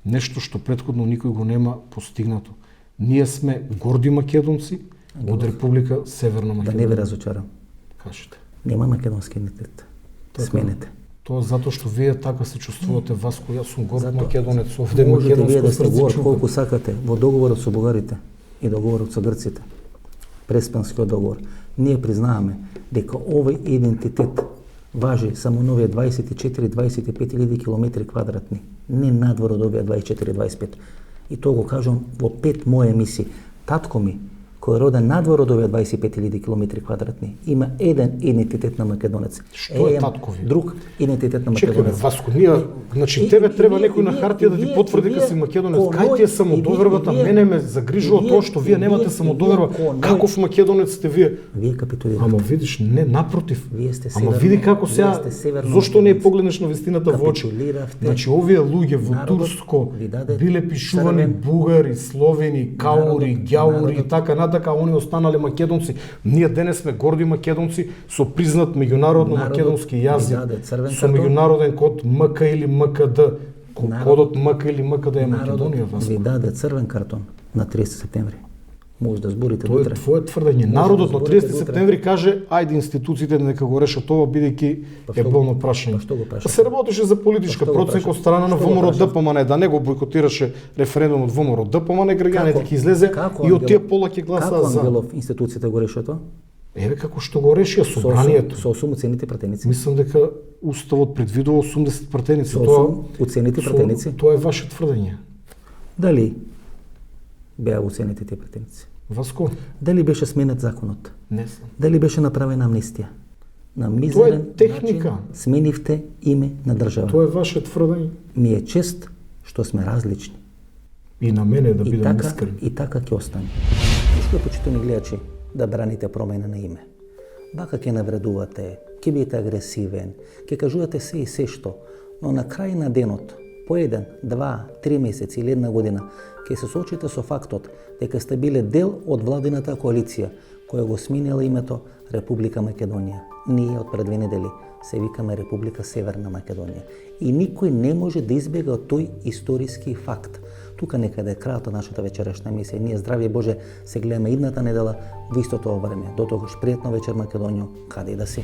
Нешто што претходно никој го нема постигнато. Ние сме горди македонци од Република Северна Да не ви Македонија. разочарам. Кажете. Нема македонски идентитет. Така. Сменете. Тоа затоа што вие така се чувствувате, Васко, јас сум горд Затоа- македонец, овде Можете вие македонско да сте говор срцичука. колку сакате во договорот со бугарите и договорот со грците, Преспанскиот договор. Ние признаваме дека овој идентитет важи само на овие 24-25.000 километри квадратни, не надвор од овие 24-25. И тоа го кажам во 5 мои емисии. Татко ми, кој е роден надвор од овие 25.000 километри квадратни, има еден идентитет на македонец. Што е Ем, татко ви? Друг идентитет на Чекај, бе, македонец. Васко, ние, значи И- тебе и треба вие- некој на и вие- хартија да и ти вие- потврди и дека си вие македонец. ко Кај ној- ти е самодовербата? и вие- Мене ме загрижува и вие- тоа што вие и немате вие- самодоверба. и вие ко ној- Каков македонец сте вие? Вие капитулирате. Ама видиш, не, напротив. Вие сте Ама северно- види како вие сега, сте северно зошто не македонци. погледнеш на вистината во очи? Капитулиравте. Значи, овие луѓе во Народот Турско ви даде биле пишувани црвен- бугари, словени, каури, ѓаури и народот- така натака, а они останале македонци. Ние денес сме горди македонци со признат меѓународно Народот македонски ви јазик, даде црвен со картон. меѓународен код МК или МКД. Кодот МК или МКД е Народот Македонија, Васко. ви даде црвен картон на 30 септември. Може да зборите Тоа е утре. твое тврдење. Може Народот да на зборите 30 утре. септември каже, ајде институциите нека го решат ова, бидејќи Па е што го- болно прашање. па што го прашате? Па се работеше за политичка Па што го проценка од прашате? страна на Што го ВМРО прашате? ДПМН, да не го бойкотираше референдумот ВМРО ДПМН, граѓаните Како? ќе излезе Како и од тие Ангелов- пола ќе гласаа Како за. Ангелов институциите го решија тоа? Еве како што го решија Со собранието. 8 уценети пратеници. Мислам дека уставот предвидува 80 пратеници. Со 8 уценети пратеници. Тоа е ваше тврдење. Дали беа уценети тие пратеници? Васко, Дали беше сменет законот? не сум. Дали беше направена амнистија? На Тоа е мизерен техника. начин сменивте име на држава. Тоа е ваше тврдење. Ми е чест што сме различни. И на мене да И бидам така, искрен. и така ќе остане. Што почитувани гледачи да браните промена на име. Бака ќе навредувате, ќе бидете агресивен, ќе кажувате се и се што, но на крај на денот, по 1, 2, 3 месеци или 1 година, ќе се соочите со фактот дека сте биле дел од владината коалиција која го сменила името Република Македонија. Ние од пред 2 недели се викаме Република Северна Македонија. И никој не може да избега од тој историски факт. Тука некаде е крајот од нашата вечерашна емисија. Ние, здравје Боже, се гледаме идната недела во истото време. До тогаш пријатно вечер Македонијо, каде и да си.